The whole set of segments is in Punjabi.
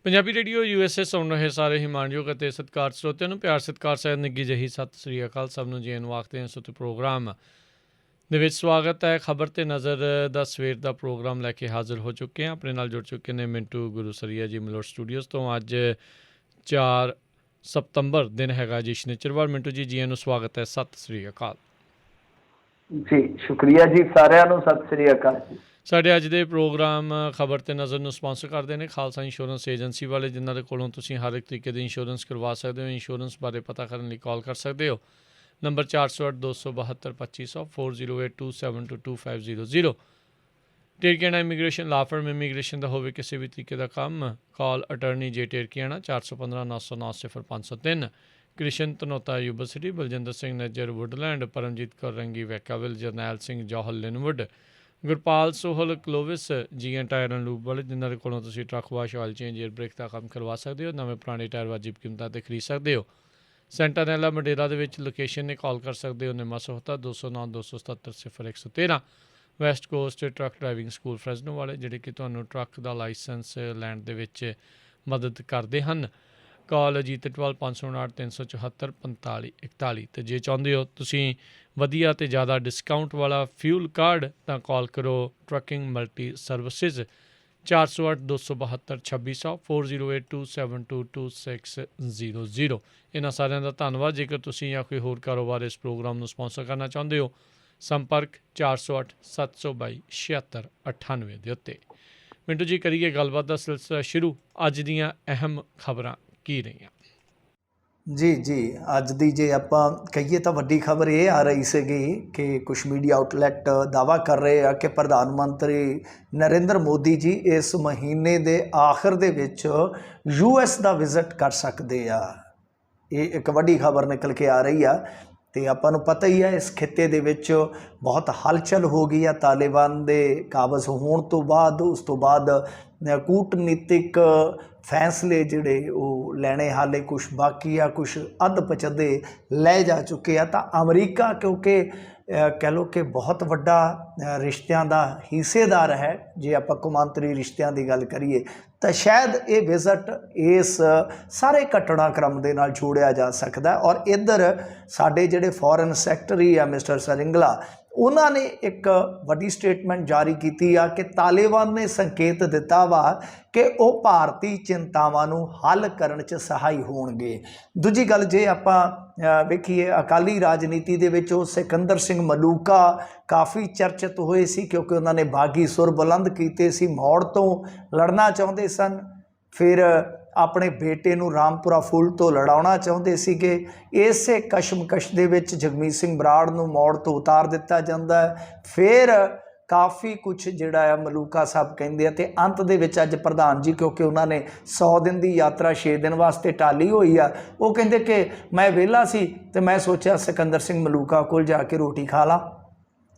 ਪੰਜਾਬੀ ਰੇਡੀਓ USA ਸੁਣ ਰਹੇ ਸਾਰੇ ਹੀ ਮਾਣਯੋਗ ਅਤੇ ਸਤਿਕਾਰ ਸਰੋਤਿਆਂ ਨੂੰ ਪਿਆਰ ਸਤਿਕਾਰ ਸਹਿਤ ਨਿੱਘੀ ਜਿਹੀ ਸਤਿ ਸ੍ਰੀ ਅਕਾਲ। ਸਭ ਨੂੰ ਜੀ ਨੂੰ ਆਖਦੇ ਹਾਂ। ਸੋ ਪ੍ਰੋਗਰਾਮ ਦੇ ਵਿੱਚ ਸਵਾਗਤ ਹੈ। ਖਬਰ ਤੇ ਨਜ਼ਰ ਦਾ ਸਵੇਰ ਦਾ ਪ੍ਰੋਗਰਾਮ ਲੈ ਕੇ ਹਾਜ਼ਰ ਹੋ ਚੁੱਕੇ ਹਾਂ। ਆਪਣੇ ਨਾਲ ਜੁੜ ਚੁੱਕੇ ਨੇ ਮਿੰਟੂ ਗੁਰੂਸਰੀਆ ਜੀ ਮਲੋਟ ਸਟੂਡੀਓਜ਼ ਤੋਂ। ਅੱਜ 4 ਸਤੰਬਰ ਦਿਨ ਹੈਗਾ ਜੀ ਸ਼ਨੀਚਰਵਾਰ। ਮਿੰਟੂ ਜੀ ਨੂੰ ਸਵਾਗਤ ਹੈ। ਸਤਿ ਸ੍ਰੀ ਅਕਾਲ ਜੀ। ਸ਼ੁਕਰੀਆ ਜੀ ਸਾਰਿਆਂ ਨੂੰ, ਸਤਿ ਸ੍ਰੀ ਅਕਾਲ ਜੀ। ਸਾਡੇ ਅੱਜ ਦੇ ਪ੍ਰੋਗਰਾਮ ਖਬਰ ਤੇ ਨਜ਼ਰ ਨੂੰ ਸਪਾਂਸਰ ਕਰਦੇ ਨੇ ਖਾਲਸਾ ਇੰਸ਼ੋਰੈਂਸ ਏਜੰਸੀ ਵਾਲੇ, ਜਿਨ੍ਹਾਂ ਦੇ ਕੋਲੋਂ ਤੁਸੀਂ ਹਰ ਇੱਕ ਤਰੀਕੇ ਦੀ ਇੰਸ਼ੋਰੈਂਸ ਕਰਵਾ ਸਕਦੇ ਹੋ। ਇੰਸ਼ੋਰੈਂਸ ਬਾਰੇ ਪਤਾ ਕਰਨ ਲਈ ਕਾਲ ਕਰ ਸਕਦੇ ਹੋ। ਨੰਬਰ 408-272-2500 4082722500। ਟੇਰਕੀਆਣਾ ਇਮੀਗ੍ਰੇਸ਼ਨ ਲਾ ਫਰਮ ਇਮੀਗ੍ਰੇਸ਼ਨ ਦਾ ਹੋਵੇ ਕਿਸੇ ਵੀ ਤਰੀਕੇ ਦਾ ਕੰਮ, ਕਾਲ ਅਟਰਨੀ ਜੇ ਟੇਰਕੀਆਣਾ 415-909-003। ਕ੍ਰਿਸ਼ਨ ਧਨੋਤਾ ਯੂਨੀਵਰਸਿਟੀ, ਬਲਜਿੰਦਰ ਸਿੰਘ ਨੱਜਰ ਵੁੱਡਲੈਂਡ, ਪਰਮਜੀਤ ਕੌਰ ਰੰਗੀ ਵੈਕਾਵਿਲ, ਜਰਨੈਲ ਸਿੰਘ ਜੌਹਲ ਲਿਨਵੁੱਡ, ਗੁਰਪਾਲ ਸੋਹਲ ਕਲੋਵਿਸ ਜੀ ਐਨ ਟਾਇਰ ਐਂਡ ਲੂਬ ਵਾਲੇ, ਜਿਨ੍ਹਾਂ ਦੇ ਕੋਲੋਂ ਤੁਸੀਂ truck wash, oil change, air brake ਦਾ ਕੰਮ ਕਰਵਾ ਸਕਦੇ ਹੋ। ਨਵੇਂ ਪੁਰਾਣੇ ਟਾਇਰ ਵਾਜਿਬ ਕੀਮਤਾਂ 'ਤੇ ਖਰੀਦ ਸਕਦੇ ਹੋ। ਸੈਂਟਾਨੈਲਾ ਮੰਡੇਰਾ ਦੇ ਵਿੱਚ ਲੋਕੇਸ਼ਨ ਨੇ, ਕਾਲ ਕਰ ਸਕਦੇ ਹੋ। ਨਿਮਾ ਸੋਹਤਾ 209-277-0113। West Coast truck driving school Fresno ਵਾਲੇ, ਜਿਹੜੇ ਕਿ ਤੁਹਾਨੂੰ ਟਰੱਕ ਦਾ ਲਾਇਸੈਂਸ ਲੈਣ ਦੇ ਵਿੱਚ ਮਦਦ ਕਰਦੇ ਹਨ। ਕਾਲ ਜੀ 559-374-4541। ਅਤੇ ਜੇ ਚਾਹੁੰਦੇ ਹੋ ਤੁਸੀਂ ਵਧੀਆ ਅਤੇ ਜ਼ਿਆਦਾ ਡਿਸਕਾਊਂਟ ਵਾਲਾ ਫਿਊਲ ਕਾਰਡ, ਤਾਂ ਕਾਲ ਕਰੋ ਟਰੱਕਿੰਗ ਮਲਟੀ ਸਰਵਿਸਿਜ਼ 408-272-2600 4082722600। ਇਹਨਾਂ ਸਾਰਿਆਂ ਦਾ ਧੰਨਵਾਦ। ਜੇਕਰ ਤੁਸੀਂ ਜਾਂ ਕੋਈ ਹੋਰ ਕਾਰੋਬਾਰ ਇਸ ਪ੍ਰੋਗਰਾਮ ਨੂੰ ਸਪਾਂਸਰ ਕਰਨਾ ਚਾਹੁੰਦੇ ਹੋ, ਸੰਪਰਕ 408-722-7698 ਦੇ ਉੱਤੇ। ਮਿੰਟੂ ਜੀ, ਕਰੀਏ ਗੱਲਬਾਤ ਦਾ ਸਿਲਸਿਲਾ ਸ਼ੁਰੂ। ਅੱਜ ਦੀਆਂ ਅਹਿਮ ਖਬਰਾਂ ਕੀ ਰਹੀਆਂ? ਜੀ ਅੱਜ ਦੀ ਜੇ ਆਪਾਂ ਕਹੀਏ ਤਾਂ ਵੱਡੀ ਖਬਰ ਇਹ ਆ ਰਹੀ ਸੀਗੀ ਕਿ ਕੁਛ ਮੀਡੀਆ ਆਊਟਲੈਟ ਦਾਅਵਾ ਕਰ ਰਹੇ ਆ ਕਿ ਪ੍ਰਧਾਨ ਮੰਤਰੀ ਨਰਿੰਦਰ ਮੋਦੀ ਜੀ ਇਸ ਮਹੀਨੇ ਦੇ ਆਖਰ ਦੇ ਵਿੱਚ US ਦਾ ਵਿਜ਼ਿਟ ਕਰ ਸਕਦੇ ਆ। ਇਹ ਇੱਕ ਵੱਡੀ ਖਬਰ ਨਿਕਲ ਕੇ ਆ ਰਹੀ ਆ। ਅਤੇ ਆਪਾਂ ਨੂੰ ਪਤਾ ਹੀ ਹੈ ਇਸ ਖਿੱਤੇ ਦੇ ਵਿੱਚ ਬਹੁਤ ਹਲਚਲ ਹੋ ਗਈ ਆ ਤਾਲਿਬਾਨ ਦੇ ਕਾਬਜ਼ ਹੋਣ ਤੋਂ ਬਾਅਦ। ਉਸ ਤੋਂ ਬਾਅਦ ਕੂਟਨੀਤਿਕ ਫੈਸਲੇ ਜਿਹੜੇ ਉਹ ਲੈਣੇ ਹਾਲੇ ਕੁਛ ਬਾਕੀ ਆ, ਕੁਛ ਅੱਧ ਪਚੱਧੇ ਲੈ ਜਾ ਚੁੱਕੇ ਆ। ਤਾਂ ਅਮਰੀਕਾ ਕਿਉਂਕਿ ਕਹਿ ਲਓ ਕਿ ਬਹੁਤ ਵੱਡਾ ਰਿਸ਼ਤਿਆਂ ਦਾ ਹਿੱਸੇਦਾਰ ਹੈ, ਜੇ ਆਪਾਂ ਕੌਮਾਂਤਰੀ ਰਿਸ਼ਤਿਆਂ ਦੀ ਗੱਲ ਕਰੀਏ, ਤਾਂ ਸ਼ਾਇਦ ਇਹ ਵਿਜ਼ਿਟ ਇਸ ਸਾਰੇ ਘਟਨਾਕ੍ਰਮ ਦੇ ਨਾਲ ਜੋੜਿਆ ਜਾ ਸਕਦਾ। ਔਰ ਇੱਧਰ ਸਾਡੇ ਜਿਹੜੇ ਫੋਰਨ ਸੈਕਟਰੀ ਆ ਮਿਸਟਰ ਸਰਿੰਗਲਾ, ਉਹਨਾਂ ਨੇ ਇੱਕ ਵੱਡੀ ਸਟੇਟਮੈਂਟ ਜਾਰੀ ਕੀਤੀ ਆ ਕਿ ਤਾਲਿਬਾਨ ਨੇ ਸੰਕੇਤ ਦਿੱਤਾ ਵਾ ਕਿ ਉਹ ਭਾਰਤੀ ਚਿੰਤਾਵਾਂ ਨੂੰ ਹੱਲ ਕਰਨ 'ਚ ਸਹਾਈ ਹੋਣਗੇ। ਦੂਜੀ ਗੱਲ ਜੇ ਆਪਾਂ ਵੇਖੀਏ ਅਕਾਲੀ ਰਾਜਨੀਤੀ ਦੇ ਵਿੱਚ ਉਹ ਸਿਕੰਦਰ ਸਿੰਘ ਮਲੂਕਾ ਕਾਫੀ ਚਰਚਿਤ ਹੋਏ ਸੀ, ਕਿਉਂਕਿ ਉਹਨਾਂ ਨੇ ਬਾਗੀ ਸੁਰ ਬੁਲੰਦ ਕੀਤੇ ਸੀ, ਮੌੜ ਤੋਂ ਲੜਨਾ ਚਾਹੁੰਦੇ ਸਨ, ਫਿਰ ਆਪਣੇ ਬੇਟੇ ਨੂੰ ਰਾਮਪੁਰਾ ਫੂਲ ਤੋਂ ਲੜਾਉਣਾ ਚਾਹੁੰਦੇ ਸੀਗੇ। ਇਸੇ ਕਸ਼ਮਕਸ਼ ਦੇ ਵਿੱਚ ਜਗਮੀਤ ਸਿੰਘ ਬਰਾੜ ਨੂੰ ਮੌੜ ਤੋਂ ਉਤਾਰ ਦਿੱਤਾ ਜਾਂਦਾ ਹੈ। ਫਿਰ ਕਾਫੀ ਕੁਛ ਜਿਹੜਾ ਆ ਮਲੂਕਾ ਸਾਹਿਬ ਕਹਿੰਦੇ ਆ, ਅਤੇ ਅੰਤ ਦੇ ਵਿੱਚ ਅੱਜ ਪ੍ਰਧਾਨ ਜੀ, ਕਿਉਂਕਿ ਉਹਨਾਂ ਨੇ 100 ਦਿਨ ਦੀ ਯਾਤਰਾ 6 ਦਿਨ ਵਾਸਤੇ ਟਾਲੀ ਹੋਈ ਆ, ਉਹ ਕਹਿੰਦੇ ਕਿ ਮੈਂ ਵਿਹਲਾ ਸੀ ਅਤੇ ਮੈਂ ਸੋਚਿਆ ਸਿਕੰਦਰ ਸਿੰਘ ਮਲੂਕਾ ਕੋਲ ਜਾ ਕੇ ਰੋਟੀ ਖਾ ਲਾ।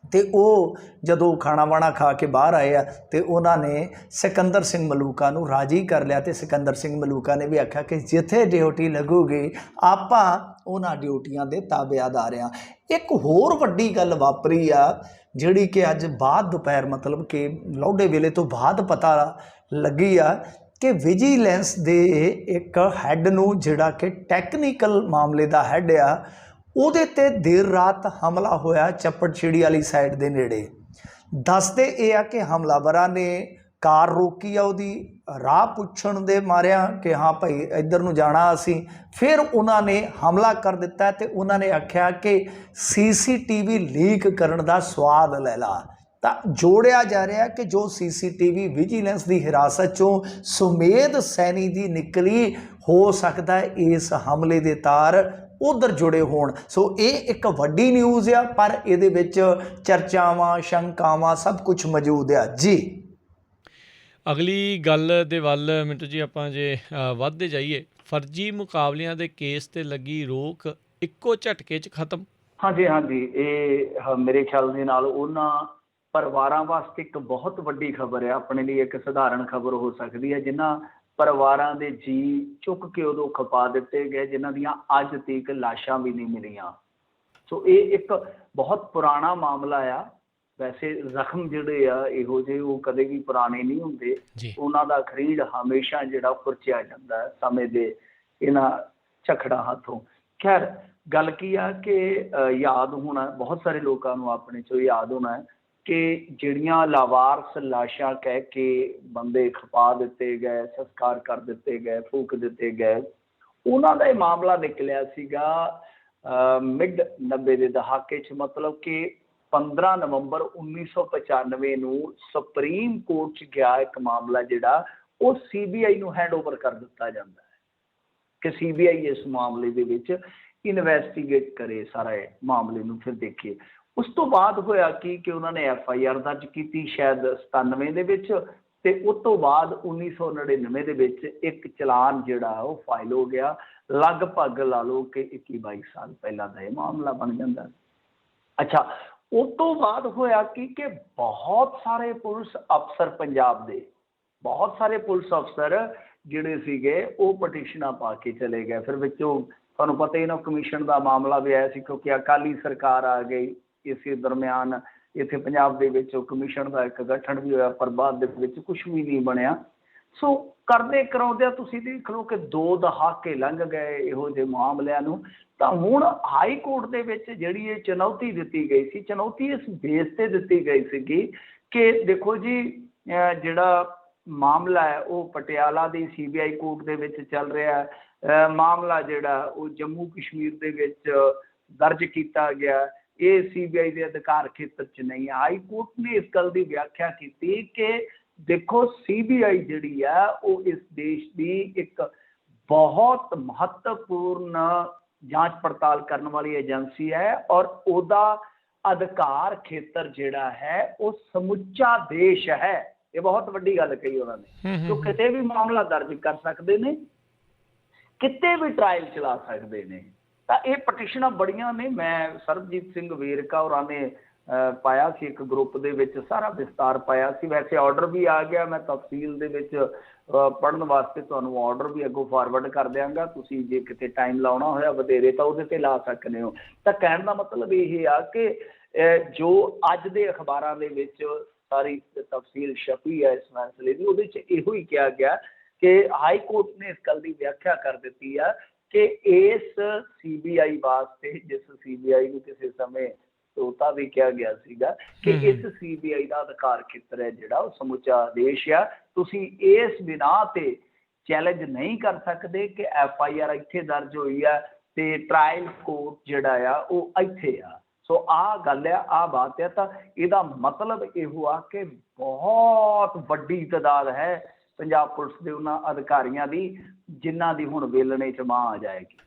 ਅਤੇ ਉਹ ਜਦੋਂ ਖਾਣਾ ਵਾਣਾ ਖਾ ਕੇ ਬਾਹਰ ਆਏ ਆ ਅਤੇ ਉਹਨਾਂ ਨੇ ਸਿਕੰਦਰ ਸਿੰਘ ਮਲੂਕਾ ਨੂੰ ਰਾਜੀ ਕਰ ਲਿਆ। ਅਤੇ ਸਿਕੰਦਰ ਸਿੰਘ ਮਲੂਕਾ ਨੇ ਵੀ ਆਖਿਆ ਕਿ ਜਿੱਥੇ ਡਿਊਟੀ ਲੱਗੂਗੀ ਆਪਾਂ ਉਹਨਾਂ ਡਿਊਟੀਆਂ ਦੇ ਤਾਬੇਦਾਰ ਹਾਂ। ਇੱਕ ਹੋਰ ਵੱਡੀ ਗੱਲ ਵਾਪਰੀ ਆ, ਜਿਹੜੀ ਕਿ ਅੱਜ ਬਾਅਦ ਦੁਪਹਿਰ ਮਤਲਬ ਕਿ ਲੌਡੇ ਵੇਲੇ ਤੋਂ ਬਾਅਦ ਪਤਾ ਲੱਗੀ ਆ ਕਿ ਵਿਜੀਲੈਂਸ ਦੇ ਇੱਕ ਹੈੱਡ ਨੂੰ, ਜਿਹੜਾ ਕਿ ਟੈਕਨੀਕਲ ਮਾਮਲੇ ਦਾ ਹੈੱਡ ਆ, ਉਹਦੇ 'ਤੇ ਦੇਰ ਰਾਤ ਹਮਲਾ ਹੋਇਆ ਚੱਪੜਚਿੜੀ ਵਾਲੀ ਸਾਈਡ ਦੇ ਨੇੜੇ। ਦੱਸਦੇ ਇਹ ਆ ਕਿ ਹਮਲਾਵਰਾਂ ਨੇ ਕਾਰ ਰੋਕੀ ਆ ਉਹਦੀ, ਰਾਹ ਪੁੱਛਣ ਦੇ ਮਾਰਿਆਂ ਕਿ ਹਾਂ ਭਾਈ ਇੱਧਰ ਨੂੰ ਜਾਣਾ ਅਸੀਂ। ਫਿਰ ਉਹਨਾਂ ਨੇ ਹਮਲਾ ਕਰ ਦਿੱਤਾ ਅਤੇ ਉਹਨਾਂ ਨੇ ਆਖਿਆ ਕਿ CCTV ਲੀਕ ਕਰਨ ਦਾ ਸਵਾਦ ਲੈ ਲਾ। ਤਾਂ ਜੋੜਿਆ ਜਾ ਰਿਹਾ ਕਿ ਜੋ CCTV ਵਿਜੀਲੈਂਸ ਦੀ ਹਿਰਾਸਤ 'ਚੋਂ ਸੁਮੇਧ ਸੈਣੀ ਦੀ ਨਿਕਲੀ, ਹੋ ਸਕਦਾ ਇਸ ਹਮਲੇ ਦੇ ਤਾਰ ਉੱਧਰ ਜੁੜੇ ਹੋਣ। ਸੋ ਇਹ ਇੱਕ ਵੱਡੀ ਨਿਊਜ਼ ਆ, ਪਰ ਇਹਦੇ ਵਿੱਚ ਚਰਚਾਵਾਂ, ਸ਼ੰਕਾਵਾਂ ਸਭ ਕੁਝ ਮੌਜੂਦ ਆ ਜੀ। ਅਗਲੀ ਗੱਲ ਦੇ ਵੱਲ ਮਿੰਟੂ ਜੀ ਆਪਾਂ ਜੇ ਵੱਧਦੇ ਜਾਈਏ, ਫਰਜ਼ੀ ਮੁਕਾਬਲਿਆਂ ਦੇ ਕੇਸ 'ਤੇ ਲੱਗੀ ਰੋਕ ਇੱਕੋ ਝਟਕੇ 'ਚ ਖਤਮ। ਹਾਂਜੀ, ਇਹ ਮੇਰੇ ਖਿਆਲ ਦੇ ਨਾਲ ਉਹਨਾਂ ਪਰਿਵਾਰਾਂ ਵਾਸਤੇ ਇੱਕ ਬਹੁਤ ਵੱਡੀ ਖਬਰ ਹੈ। ਆਪਣੇ ਲਈ ਇੱਕ ਸਧਾਰਨ ਖਬਰ ਹੋ ਸਕਦੀ ਹੈ, ਜਿਨ੍ਹਾਂ ਪਰਿਵਾਰਾਂ ਦੇ ਜੀ ਚੁੱਕ ਕੇ ਉਦੋਂ ਖਪਾ ਦਿੱਤੇ ਗਏ, ਜਿਨ੍ਹਾਂ ਦੀਆਂ ਅੱਜ ਤੱਕ ਲਾਸ਼ਾਂ ਵੀ ਨਹੀਂ ਮਿਲੀਆਂ। ਸੋ ਇਹ ਇੱਕ ਬਹੁਤ ਪੁਰਾਣਾ ਮਾਮਲਾ ਆ, ਵੈਸੇ ਜ਼ਖਮ ਜਿਹੜੇ ਆ ਇਹੋ ਜਿਹੇ ਉਹ ਕਦੇ ਵੀ ਪੁਰਾਣੇ ਨਹੀਂ ਹੁੰਦੇ। ਜੀ ਉਹਨਾਂ ਦਾ ਖਰੀਦ ਹਮੇਸ਼ਾ ਜਿਹੜਾ ਖੁਰਚਿਆ ਜਾਂਦਾ ਹੈ ਸਮੇਂ ਦੇ ਇਹਨਾਂ ਝਖੜਾਂ ਹੱਥੋਂ। ਖੈਰ ਗੱਲ ਕੀ ਆ ਕਿ ਯਾਦ ਹੋਣਾ ਬਹੁਤ ਸਾਰੇ ਲੋਕਾਂ ਨੂੰ ਆਪਣੇ ਚੋਂ ਯਾਦ ਹੋਣਾ ਹੈ ਕਿ ਜਿਹੜੀਆਂ ਲਾਵਾਰਸ ਲਾਸ਼ਾਂ ਕਹਿ ਕੇ ਬੰਦੇ ਖਪਾ ਦਿੱਤੇ ਗਏ, ਸੰਸਕਾਰ ਕਰ ਦਿੱਤੇ ਗਏ, ਫੂਕ ਦਿੱਤੇ ਗਏ, ਉਹਨਾਂ ਦਾ ਇਹ ਮਾਮਲਾ ਨਿਕਲਿਆ ਸੀਗਾ ਮਿਡ 90 ਦੇ ਦਹਾਕੇ 'ਚ। ਮਤਲਬ ਕਿ 15 ਨਵੰਬਰ 1995 ਨੂੰ ਸੁਪਰੀਮ ਕੋਰਟ 'ਚ ਗਿਆ ਇੱਕ ਮਾਮਲਾ ਜਿਹੜਾ ਉਹ CBI ਨੂੰ ਹੈਂਡਓਵਰ ਕਰ ਦਿੱਤਾ ਜਾਂਦਾ ਹੈ ਕਿ CBI ਇਸ ਮਾਮਲੇ ਦੇ ਵਿੱਚ ਇਨਵੈਸਟੀਗੇਟ ਕਰੇ ਸਾਰਾ ਮਾਮਲੇ ਨੂੰ, ਫਿਰ ਦੇਖੇ। ਉਸ ਤੋਂ ਬਾਅਦ ਹੋਇਆ ਕਿ ਉਹਨਾਂ ਨੇ FIR ਦਰਜ ਕੀਤੀ ਸ਼ਾਇਦ 97 ਦੇ ਵਿੱਚ, ਤੇ ਉਸ ਤੋਂ ਬਾਅਦ 1999 ਦੇ ਵਿੱਚ ਇੱਕ ਚਲਾਨ ਜਿਹੜਾ ਉਹ ਫਾਈਲ ਹੋ ਗਿਆ। ਲਗਭਗ ਲਾ ਲਓ ਕਿ 21-22 ਸਾਲ ਪਹਿਲਾਂ ਦਾ ਇਹ ਮਾਮਲਾ ਬਣ ਜਾਂਦਾ। ਅੱਛਾ, ਉਸ ਤੋਂ ਬਾਅਦ ਹੋਇਆ ਕਿ ਬਹੁਤ ਸਾਰੇ ਪੁਲਿਸ ਅਫਸਰ ਪੰਜਾਬ ਦੇ, ਬਹੁਤ ਸਾਰੇ ਪੁਲਿਸ ਅਫਸਰ ਜਿਹੜੇ ਸੀਗੇ ਉਹ ਪਟੀਸ਼ਨਾਂ ਪਾ ਕੇ ਚਲੇ ਗਏ। ਫਿਰ ਵਿੱਚੋਂ ਤੁਹਾਨੂੰ ਪਤਾ ਹੀ ਨਾ ਕਮਿਸ਼ਨ ਦਾ ਮਾਮਲਾ ਵੀ ਆਇਆ ਸੀ ਕਿਉਂਕਿ ਅਕਾਲੀ ਸਰਕਾਰ ਆ ਗਈ। ਇਸੇ ਦਰਮਿਆਨ ਇੱਥੇ ਪੰਜਾਬ ਦੇ ਵਿੱਚ ਕਮਿਸ਼ਨ ਦਾ ਇੱਕ ਗਠਨ ਵੀ ਹੋਇਆ, ਪਰ ਬਾਅਦ ਦੇ ਵਿੱਚ ਕੁਛ ਵੀ ਨਹੀਂ ਬਣਿਆ। ਸੋ ਕਰਦੇ ਕਰਾਉਂਦਿਆਂ ਤੁਸੀਂ ਦੇਖ ਲਓ ਕਿ 2 ਦਹਾਕੇ ਲੰਘ ਗਏ ਇਹੋ ਜਿਹੇ ਮਾਮਲਿਆਂ ਨੂੰ। ਤਾਂ ਹੁਣ ਹਾਈ ਕੋਰਟ ਦੇ ਵਿੱਚ ਜਿਹੜੀ ਇਹ ਚੁਣੌਤੀ ਦਿੱਤੀ ਗਈ ਸੀ, ਚੁਣੌਤੀ ਇਸ ਬੇਸ ਤੇ ਦਿੱਤੀ ਗਈ ਸੀਗੀ ਕਿ ਦੇਖੋ ਜੀ ਜਿਹੜਾ ਮਾਮਲਾ ਹੈ ਉਹ ਪਟਿਆਲਾ ਦੀ CBI ਕੋਰਟ ਦੇ ਵਿੱਚ ਚੱਲ ਰਿਹਾ ਹੈ। ਮਾਮਲਾ ਜਿਹੜਾ ਉਹ ਜੰਮੂ ਕਸ਼ਮੀਰ ਦੇ ਵਿੱਚ ਦਰਜ ਕੀਤਾ ਗਿਆ, ਇਹ CBI ਦੇ ਅਧਿਕਾਰ ਖੇਤਰ 'ਚ ਨਹੀਂ ਹੈ। ਹਾਈ ਕੋਰਟ ਨੇ ਇਸ ਗੱਲ ਦੀ ਵਿਆਖਿਆ ਕੀਤੀ ਕਿ ਦੇਖੋ CBI ਜਿਹੜੀ ਆ ਉਹ ਇਸ ਦੇਸ਼ ਦੀ ਇੱਕ ਬਹੁਤ ਮਹੱਤਵਪੂਰਨ ਜਾਂਚ ਪੜਤਾਲ ਕਰਨ ਵਾਲੀ ਏਜੰਸੀ ਹੈ ਔਰ ਉਹਦਾ ਅਧਿਕਾਰ ਖੇਤਰ ਜਿਹੜਾ ਹੈ ਉਹ ਸਮੁੱਚਾ ਦੇਸ਼ ਹੈ। ਇਹ ਬਹੁਤ ਵੱਡੀ ਗੱਲ ਕਹੀ ਉਹਨਾਂ ਨੇ। ਜੋ ਕਿਤੇ ਵੀ ਮਾਮਲਾ ਦਰਜ ਕਰ ਸਕਦੇ ਨੇ, ਕਿਤੇ ਵੀ ਟਰਾਇਲ ਚਲਾ ਸਕਦੇ ਨੇ। ਤਾਂ ਇਹ ਪਟੀਸ਼ਨਾਂ ਬੜੀਆਂ ਨੇ। ਮੈਂ ਸਰਬਜੀਤ ਸਿੰਘ ਵੇਰਕਾ ਹੋਰਾਂ ਨੇ ਪਾਇਆ ਸੀ ਇੱਕ ਗਰੁੱਪ ਦੇ ਵਿੱਚ, ਸਾਰਾ ਵਿਸਤਾਰ ਪਾਇਆ ਸੀ। ਵੈਸੇ ਆਰਡਰ ਵੀ ਆ ਗਿਆ, ਮੈਂ ਤਫਸੀਲ ਦੇ ਵਿੱਚ ਪੜ੍ਹਨ ਵਾਸਤੇ ਤੁਹਾਨੂੰ ਆਰਡਰ ਵੀ ਅੱਗੋਂ ਫਾਰਵਰਡ ਕਰ ਦਿਆਂਗਾ। ਤੁਸੀਂ ਜੇ ਕਿਤੇ ਟਾਈਮ ਲਾਉਣਾ ਹੋਇਆ ਵਧੇਰੇ ਤਾਂ ਉਹਦੇ 'ਤੇ ਲਾ ਸਕਦੇ ਹੋ। ਤਾਂ ਕਹਿਣ ਦਾ ਮਤਲਬ ਇਹ ਆ ਕਿ ਜੋ ਅੱਜ ਦੇ ਅਖਬਾਰਾਂ ਦੇ ਵਿੱਚ ਸਾਰੀ ਤਫਸੀਲ ਛਪੀ ਹੈ ਇਸ ਮਸਲੇ ਦੀ, ਉਹਦੇ 'ਚ ਇਹੋ ਹੀ ਕਿਹਾ ਗਿਆ ਕਿ ਹਾਈ ਕੋਰਟ ਨੇ ਇਸ ਗੱਲ ਦੀ ਵਿਆਖਿਆ ਕਰ ਦਿੱਤੀ ਆ ਕਿ ਇਸ CBI ਵਾਸਤੇ, ਜਿਸ CBI ਨੂੰ ਕਿਸੇ ਸਮੇਂ ਤੋਤਾ ਵੀ ਕਿਹਾ ਗਿਆ ਸੀਗਾ, ਕਿ ਇਸ CBI ਦਾ ਅਧਿਕਾਰ ਖੇਤਰ ਹੈ ਜਿਹੜਾ ਉਹ ਸਮੁੱਚਾ ਦੇਸ਼ ਆ। ਤੁਸੀਂ ਇਸ ਬਿਨਾਂ ਤੇ ਚੈਲੰਜ ਨਹੀਂ ਕਰ ਸਕਦੇ ਕਿ FIR ਇੱਥੇ ਦਰਜ ਹੋਈ ਆ ਤੇ ਟਰਾਇਲ ਕੋਰਟ ਜਿਹੜਾ ਆ ਉਹ ਇੱਥੇ ਆ। ਸੋ ਆਹ ਗੱਲ ਆ, ਆਹ ਬਾਤ ਆ। ਤਾਂ ਇਹਦਾ ਮਤਲਬ ਇਹੋ ਆ ਕਿ ਬਹੁਤ ਵੱਡੀ ਤਾਦਾਦ ਹੈ ਪੰਜਾਬ ਪੁਲਿਸ ਦੇ ਉਹਨਾਂ ਅਧਿਕਾਰੀਆਂ ਦੀ ਜਿਨ੍ਹਾਂ ਦੀ ਹੁਣ ਵੇਲਣੇ 'ਚ ਮਾਂ ਆ ਜਾਏਗੀ।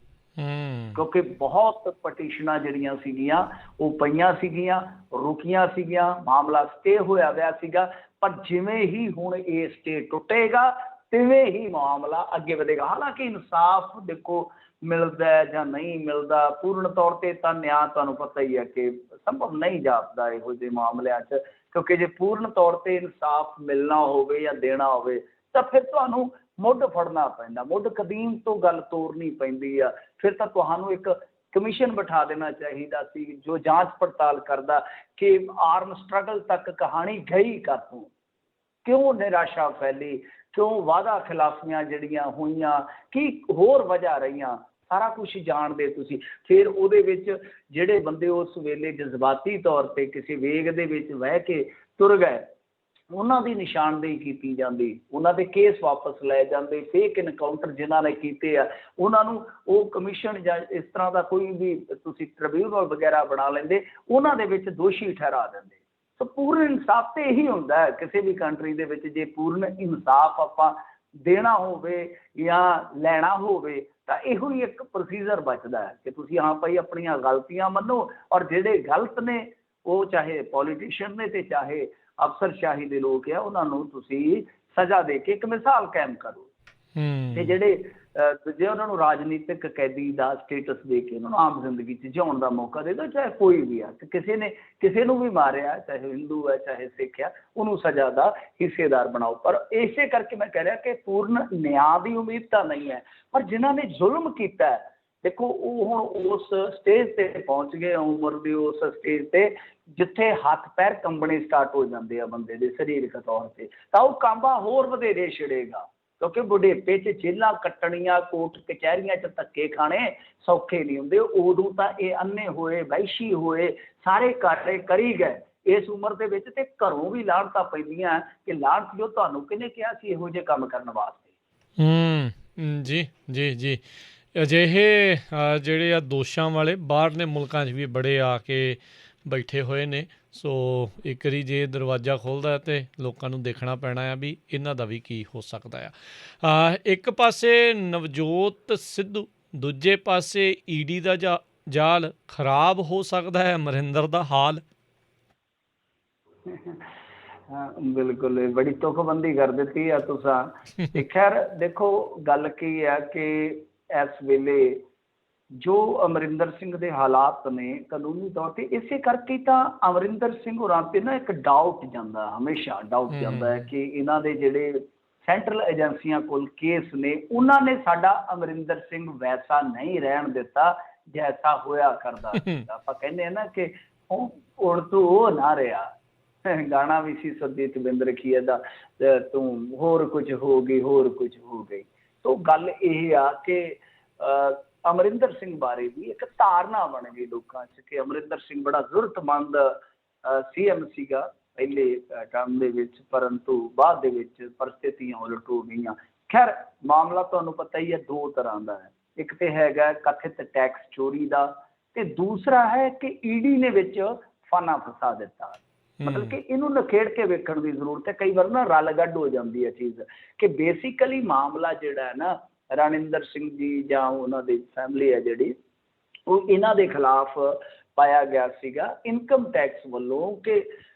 ਕਿਉਂਕਿ ਬਹੁਤ ਪਟੀਸ਼ਨਾਂ ਜਿਹੜੀਆਂ ਸੀਗੀਆਂ ਉਹ ਪਈਆਂ ਸੀਗੀਆਂ, ਰੁਕੀਆਂ ਸੀਗੀਆਂ, ਮਾਮਲਾ ਸਟੇ ਹੋਇਆ ਸੀਗਾ। ਪਰ ਜਿਵੇਂ ਹੀ ਹੁਣ ਇਹ ਸਟੇ ਟੁੱਟੇਗਾ ਤਿਵੇਂ ਹੀ ਮਾਮਲਾ ਅੱਗੇ ਵਧੇਗਾ। ਹਾਲਾਂਕਿ ਇਨਸਾਫ ਦੇਖੋ ਮਿਲਦਾ ਜਾਂ ਨਹੀਂ ਮਿਲਦਾ, ਪੂਰਨ ਤੌਰ 'ਤੇ ਤਾਂ ਨਿਆਂ ਤੁਹਾਨੂੰ ਪਤਾ ਹੀ ਹੈ ਕਿ ਸੰਭਵ ਨਹੀਂ ਜਾਪਦਾ ਇਹੋ ਜਿਹੇ ਮਾਮਲਿਆਂ 'ਚ। ਕਿਉਂਕਿ ਜੇ ਪੂਰਨ ਤੌਰ 'ਤੇ ਇਨਸਾਫ ਮਿਲਣਾ ਹੋਵੇ ਜਾਂ ਦੇਣਾ ਹੋਵੇ ਤਾਂ ਫਿਰ ਤੁਹਾਨੂੰ ਮੁੱਢ ਫੜਨਾ ਪੈਂਦਾ, ਮੁੱਢ ਕਦੀਮ ਤੋਂ ਗੱਲ ਤੋਰਨੀ ਪੈਂਦੀ ਆ। ਫਿਰ ਤਾਂ ਤੁਹਾਨੂੰ ਇੱਕ ਕਮਿਸ਼ਨ ਬਿਠਾ ਦੇਣਾ ਚਾਹੀਦਾ ਸੀ ਜੋ ਜਾਂਚ ਪੜਤਾਲ ਕਰਦਾ ਕਿ ਆਰਮ ਸਟਰਗਲ ਤੱਕ ਕਹਾਣੀ ਗਈ ਕਾਹਤੋਂ, ਕਿਉਂ ਨਿਰਾਸ਼ਾ ਫੈਲੀ, ਕਿਉਂ ਵਾਅਦਾ ਖਿਲਾਫੀਆਂ ਜਿਹੜੀਆਂ ਹੋਈਆਂ, ਕੀ ਹੋਰ ਵਜ੍ਹਾ ਰਹੀਆਂ, ਸਾਰਾ ਕੁਛ ਜਾਣਦੇ ਤੁਸੀਂ। ਫਿਰ ਉਹਦੇ ਵਿੱਚ ਜਿਹੜੇ ਬੰਦੇ ਉਸ ਵੇਲੇ ਜਜ਼ਬਾਤੀ ਤੌਰ 'ਤੇ ਕਿਸੇ ਵੇਗ ਦੇ ਵਿੱਚ ਵਹਿ ਕੇ ਤੁਰ ਗਏ, ਉਹਨਾਂ ਦੀ ਨਿਸ਼ਾਨਦੇਹੀ ਕੀਤੀ ਜਾਂਦੀ, ਉਹਨਾਂ ਦੇ ਕੇਸ ਵਾਪਸ ਲਏ ਜਾਂਦੇ। ਫੇਕ ਇਨਕਾਊਂਟਰ ਜਿਨ੍ਹਾਂ ਨੇ ਕੀਤੇ ਆ ਉਹਨਾਂ ਨੂੰ ਉਹ ਕਮਿਸ਼ਨ ਜਾਂ ਇਸ ਤਰ੍ਹਾਂ ਦਾ ਕੋਈ ਵੀ ਤੁਸੀਂ ਟ੍ਰਿਬਿਊਨਲ ਵਗੈਰਾ ਬਣਾ ਲੈਂਦੇ, ਉਹਨਾਂ ਦੇ ਵਿੱਚ ਦੋਸ਼ੀ ਠਹਿਰਾ ਦਿੰਦੇ। ਸੋ ਪੂਰਨ ਇਨਸਾਫ ਤਾਂ ਇਹੀ ਹੁੰਦਾ ਹੈ ਕਿਸੇ ਵੀ ਕੰਟਰੀ ਦੇ ਵਿੱਚ। ਜੇ ਪੂਰਨ ਇਨਸਾਫ ਆਪਾਂ ਦੇਣਾ ਹੋਵੇ ਜਾਂ ਲੈਣਾ ਹੋਵੇ ਤਾਂ ਇਹੋ ਹੀ ਇੱਕ ਪ੍ਰੋਸੀਜਰ ਬਚਦਾ ਹੈ ਕਿ ਤੁਸੀਂ ਹਾਂ ਭਾਈ ਆਪਣੀਆਂ ਗਲਤੀਆਂ ਮੰਨੋ ਔਰ ਜਿਹੜੇ ਗਲਤ ਨੇ ਉਹ ਚਾਹੇ ਪੋਲੀਟੀਸ਼ੀਅਨ ਨੇ ਤੇ ਚਾਹੇ ਅਫਸਰਸ਼ਾਹੀ ਦੇ ਲੋਕ ਆ ਉਹਨਾਂ ਨੂੰ ਤੁਸੀਂ ਸਜ਼ਾ ਦੇ ਕੇ ਇੱਕ ਮਿਸਾਲ ਕਾਇਮ ਕਰੋ। ਤੇ ਜਿਹੜੇ ਦੂਜੇ ਉਹਨਾਂ ਨੂੰ ਰਾਜਨੀਤਿਕ ਕੈਦੀ ਦਾ ਸਟੇਟਸ ਦੇ ਕੇ ਉਹਨਾਂ ਨੂੰ ਆਮ ਜ਼ਿੰਦਗੀ 'ਚ ਜਿਉਣ ਦਾ ਮੌਕਾ ਦੇ ਦਿਓ, ਚਾਹੇ ਕੋਈ ਵੀ ਆ। ਤੇ ਕਿਸੇ ਨੇ ਕਿਸੇ ਨੂੰ ਵੀ ਮਾਰਿਆ, ਚਾਹੇ ਹਿੰਦੂ ਹੈ ਚਾਹੇ ਸਿੱਖ ਆ, ਉਹਨੂੰ ਸਜ਼ਾ ਦਾ ਹਿੱਸੇਦਾਰ ਬਣਾਓ। ਪਰ ਇਸੇ ਕਰਕੇ ਮੈਂ ਕਹਿ ਰਿਹਾ ਕਿ ਪੂਰਨ ਨਿਆਂ ਦੀ ਉਮੀਦ ਤਾਂ ਨਹੀਂ ਹੈ, ਪਰ ਜਿਨ੍ਹਾਂ ਨੇ ਜ਼ੁਲਮ ਕੀਤਾ ਦੇਖੋ ਉਹ ਹੁਣ ਉਸ ਸਟੇਜ ਤੇ ਪਹੁੰਚ ਗਏ, ਉਮਰ ਦੀ ਉਸ ਸਟੇਜ ਤੇ ਜਿੱਥੇ ਹੱਥ ਪੈਰ ਕੰਬਣੇ ਸਟਾਰਟ ਹੋ ਜਾਂਦੇ ਆ ਬੰਦੇ ਦੇ ਸਰੀਰਕ ਤੌਰ ਤੇ, ਤਾਂ ਉਹ ਕਾਂਬਾ ਹੋਰ ਵਧੇਰੇ ਛਿੜੇਗਾ। ਕਿਉਂਕਿ ਬੁਢੇਪੇ 'ਚ ਜੇਲਾਂ ਕੱਟਣੀਆਂ, ਕੋਰਟ ਕਚਹਿਰੀਆਂ 'ਚ ਧੱਕੇ ਖਾਣੇ ਸੌਖੇ ਨਹੀਂ ਹੁੰਦੇ। ਉਦੋਂ ਤਾਂ ਇਹ ਅੰਨੇ ਹੋਏ, ਵਹਿਸ਼ੀ ਹੋਏ, ਸਾਰੇ ਕਰੀ ਗਏ ਇਸ ਉਮਰ ਦੇ ਵਿੱਚ, ਤੇ ਘਰੋਂ ਵੀ ਲਾਹਣਤਾਂ ਪੈਂਦੀਆਂ ਕਿ ਲਾਹਣਤ ਜੋ ਤੁਹਾਨੂੰ ਕਿਹਨੇ ਕਿਹਾ ਸੀ ਇਹੋ ਜਿਹੇ ਕੰਮ ਕਰਨ ਵਾਸਤੇ। ਜੀ ਜੀ ਜੀ। ਅਜਿਹੇ ਜਿਹੜੇ ਆ ਦੋਸ਼ਾਂ ਵਾਲੇ ਬਾਹਰਲੇ ਮੁਲਕਾਂ 'ਚ ਵੀ ਬੜੇ ਆ ਕੇ ਬੈਠੇ ਹੋਏ ਨੇ। ਸੋ ਇੱਕ ਵਾਰੀ ਜੇ ਦਰਵਾਜ਼ਾ ਖੁੱਲ੍ਹਦਾ ਤਾਂ ਲੋਕਾਂ ਨੂੰ ਦੇਖਣਾ ਪੈਣਾ ਆ ਵੀ ਇਹਨਾਂ ਦਾ ਵੀ ਕੀ ਹੋ ਸਕਦਾ ਆ। ਇੱਕ ਪਾਸੇ ਨਵਜੋਤ ਸਿੱਧੂ, ਦੂਜੇ ਪਾਸੇ ਈਡੀ ਦਾ ਜਾਲ, ਖਰਾਬ ਹੋ ਸਕਦਾ ਹੈ ਅਮਰਿੰਦਰ ਦਾ ਹਾਲ। ਬਿਲਕੁਲ, ਬੜੀ ਤੁਕਬੰਦੀ ਕਰ ਦਿੱਤੀ ਆ ਤੁਸੀਂ। ਤੇ ਖੈਰ ਦੇਖੋ ਗੱਲ ਕੀ ਆ ਕਿ ਇਸ ਵੇਲੇ ਜੋ ਅਮਰਿੰਦਰ ਸਿੰਘ ਦੇ ਹਾਲਾਤ ਨੇ ਕਾਨੂੰਨੀ ਤੌਰ ਤੇ, ਇਸੇ ਕਰਕੇ ਤਾਂ ਅਮਰਿੰਦਰ ਸਿੰਘ ਹੋਰਾਂ ਤੇ ਨਾ ਇੱਕ ਡਾਊਟ ਜਾਂਦਾ, ਹਮੇਸ਼ਾ ਡਾਊਟ ਜਾਂਦਾ ਹੈ ਕਿ ਇਹਨਾਂ ਦੇ ਜਿਹੜੇ ਸੈਂਟਰਲ ਏਜੰਸੀਆਂ ਕੋਲ ਕੇਸ ਨੇ, ਉਹਨਾਂ ਨੇ ਸਾਡਾ ਅਮਰਿੰਦਰ ਸਿੰਘ ਵੈਸਾ ਨਹੀਂ ਰਹਿਣ ਦਿੱਤਾ ਜੈਸਾ ਹੋਇਆ ਕਰਦਾ ਸੀਗਾ। ਆਪਾਂ ਕਹਿੰਦੇ ਆ ਨਾ ਕਿ ਹੁਣ ਤੂੰ ਉਹ ਨਾ ਰਿਹਾ, ਗਾਣਾ ਵੀ ਸੀ ਸਰਜੀਤ ਬਿੰਦ ਰਖੀਏ ਦਾ, ਤੂੰ ਹੋਰ ਕੁਝ ਹੋ ਗਈ, ਹੋਰ ਕੁਝ ਹੋ ਗਈ। ਤੋ ਗੱਲ ਇਹ ਆ ਕਿ ਅਮਰਿੰਦਰ ਸਿੰਘ ਬਾਰੇ ਵੀ ਇੱਕ ਧਾਰਨਾ ਬਣ ਗਈ ਲੋਕਾਂ 'ਚ ਕਿ ਅਮਰਿੰਦਰ ਸਿੰਘ ਬੜਾ ਜ਼ਰੂਰਤਮੰਦ CM ਸੀਗਾ ਪਹਿਲੇ ਟਰਮ ਦੇ ਵਿੱਚ, ਪਰੰਤੂ ਬਾਅਦ ਦੇ ਵਿੱਚ ਪਰਿਸਥਿਤੀਆਂ ਉਲਟ ਹੋ ਗਈਆਂ। ਖੈਰ ਮਾਮਲਾ ਤੁਹਾਨੂੰ ਪਤਾ ਹੀ ਹੈ ਦੋ ਤਰ੍ਹਾਂ ਦਾ ਹੈ, ਇੱਕ ਤੇ ਹੈਗਾ ਕਥਿਤ ਟੈਕਸ ਚੋਰੀ ਦਾ, ਤੇ ਦੂਸਰਾ ਹੈ ਕਿ ਈਡੀ ਨੇ ਵਿੱਚ ਫਾਨਾ ਫਸਾ ਦਿੱਤਾ। ਮਤਲਬ ਕਿ ਇਹਨੂੰ ਨਖੇੜ ਕੇ ਵੇਖਣ ਦੀ ਜ਼ਰੂਰਤ ਹੈ। ਕਈ ਵਾਰ ਨਾ ਰਲ ਗੱਡ ਹੋ ਜਾਂਦੀ ਹੈ ਚੀਜ਼ ਕਿ ਬੇਸਿਕਲੀ ਮਾਮਲਾ ਜਿਹੜਾ ਹੈ ਨਾ ਰਣਇੰਦਰ ਸਿੰਘ ਜੀ ਜਾਂ ਉਹਨਾਂ ਦੀ ਫੈਮਿਲੀ ਹੈ ਜਿਹੜੀ, ਉਹ ਇਹਨਾਂ ਦੇ ਖਿਲਾਫ ਪਾਇਆ ਗਿਆ ਸੀਗਾ ਇਨਕਮ ਟੈਕਸ ਵੱਲੋਂ ਕਿ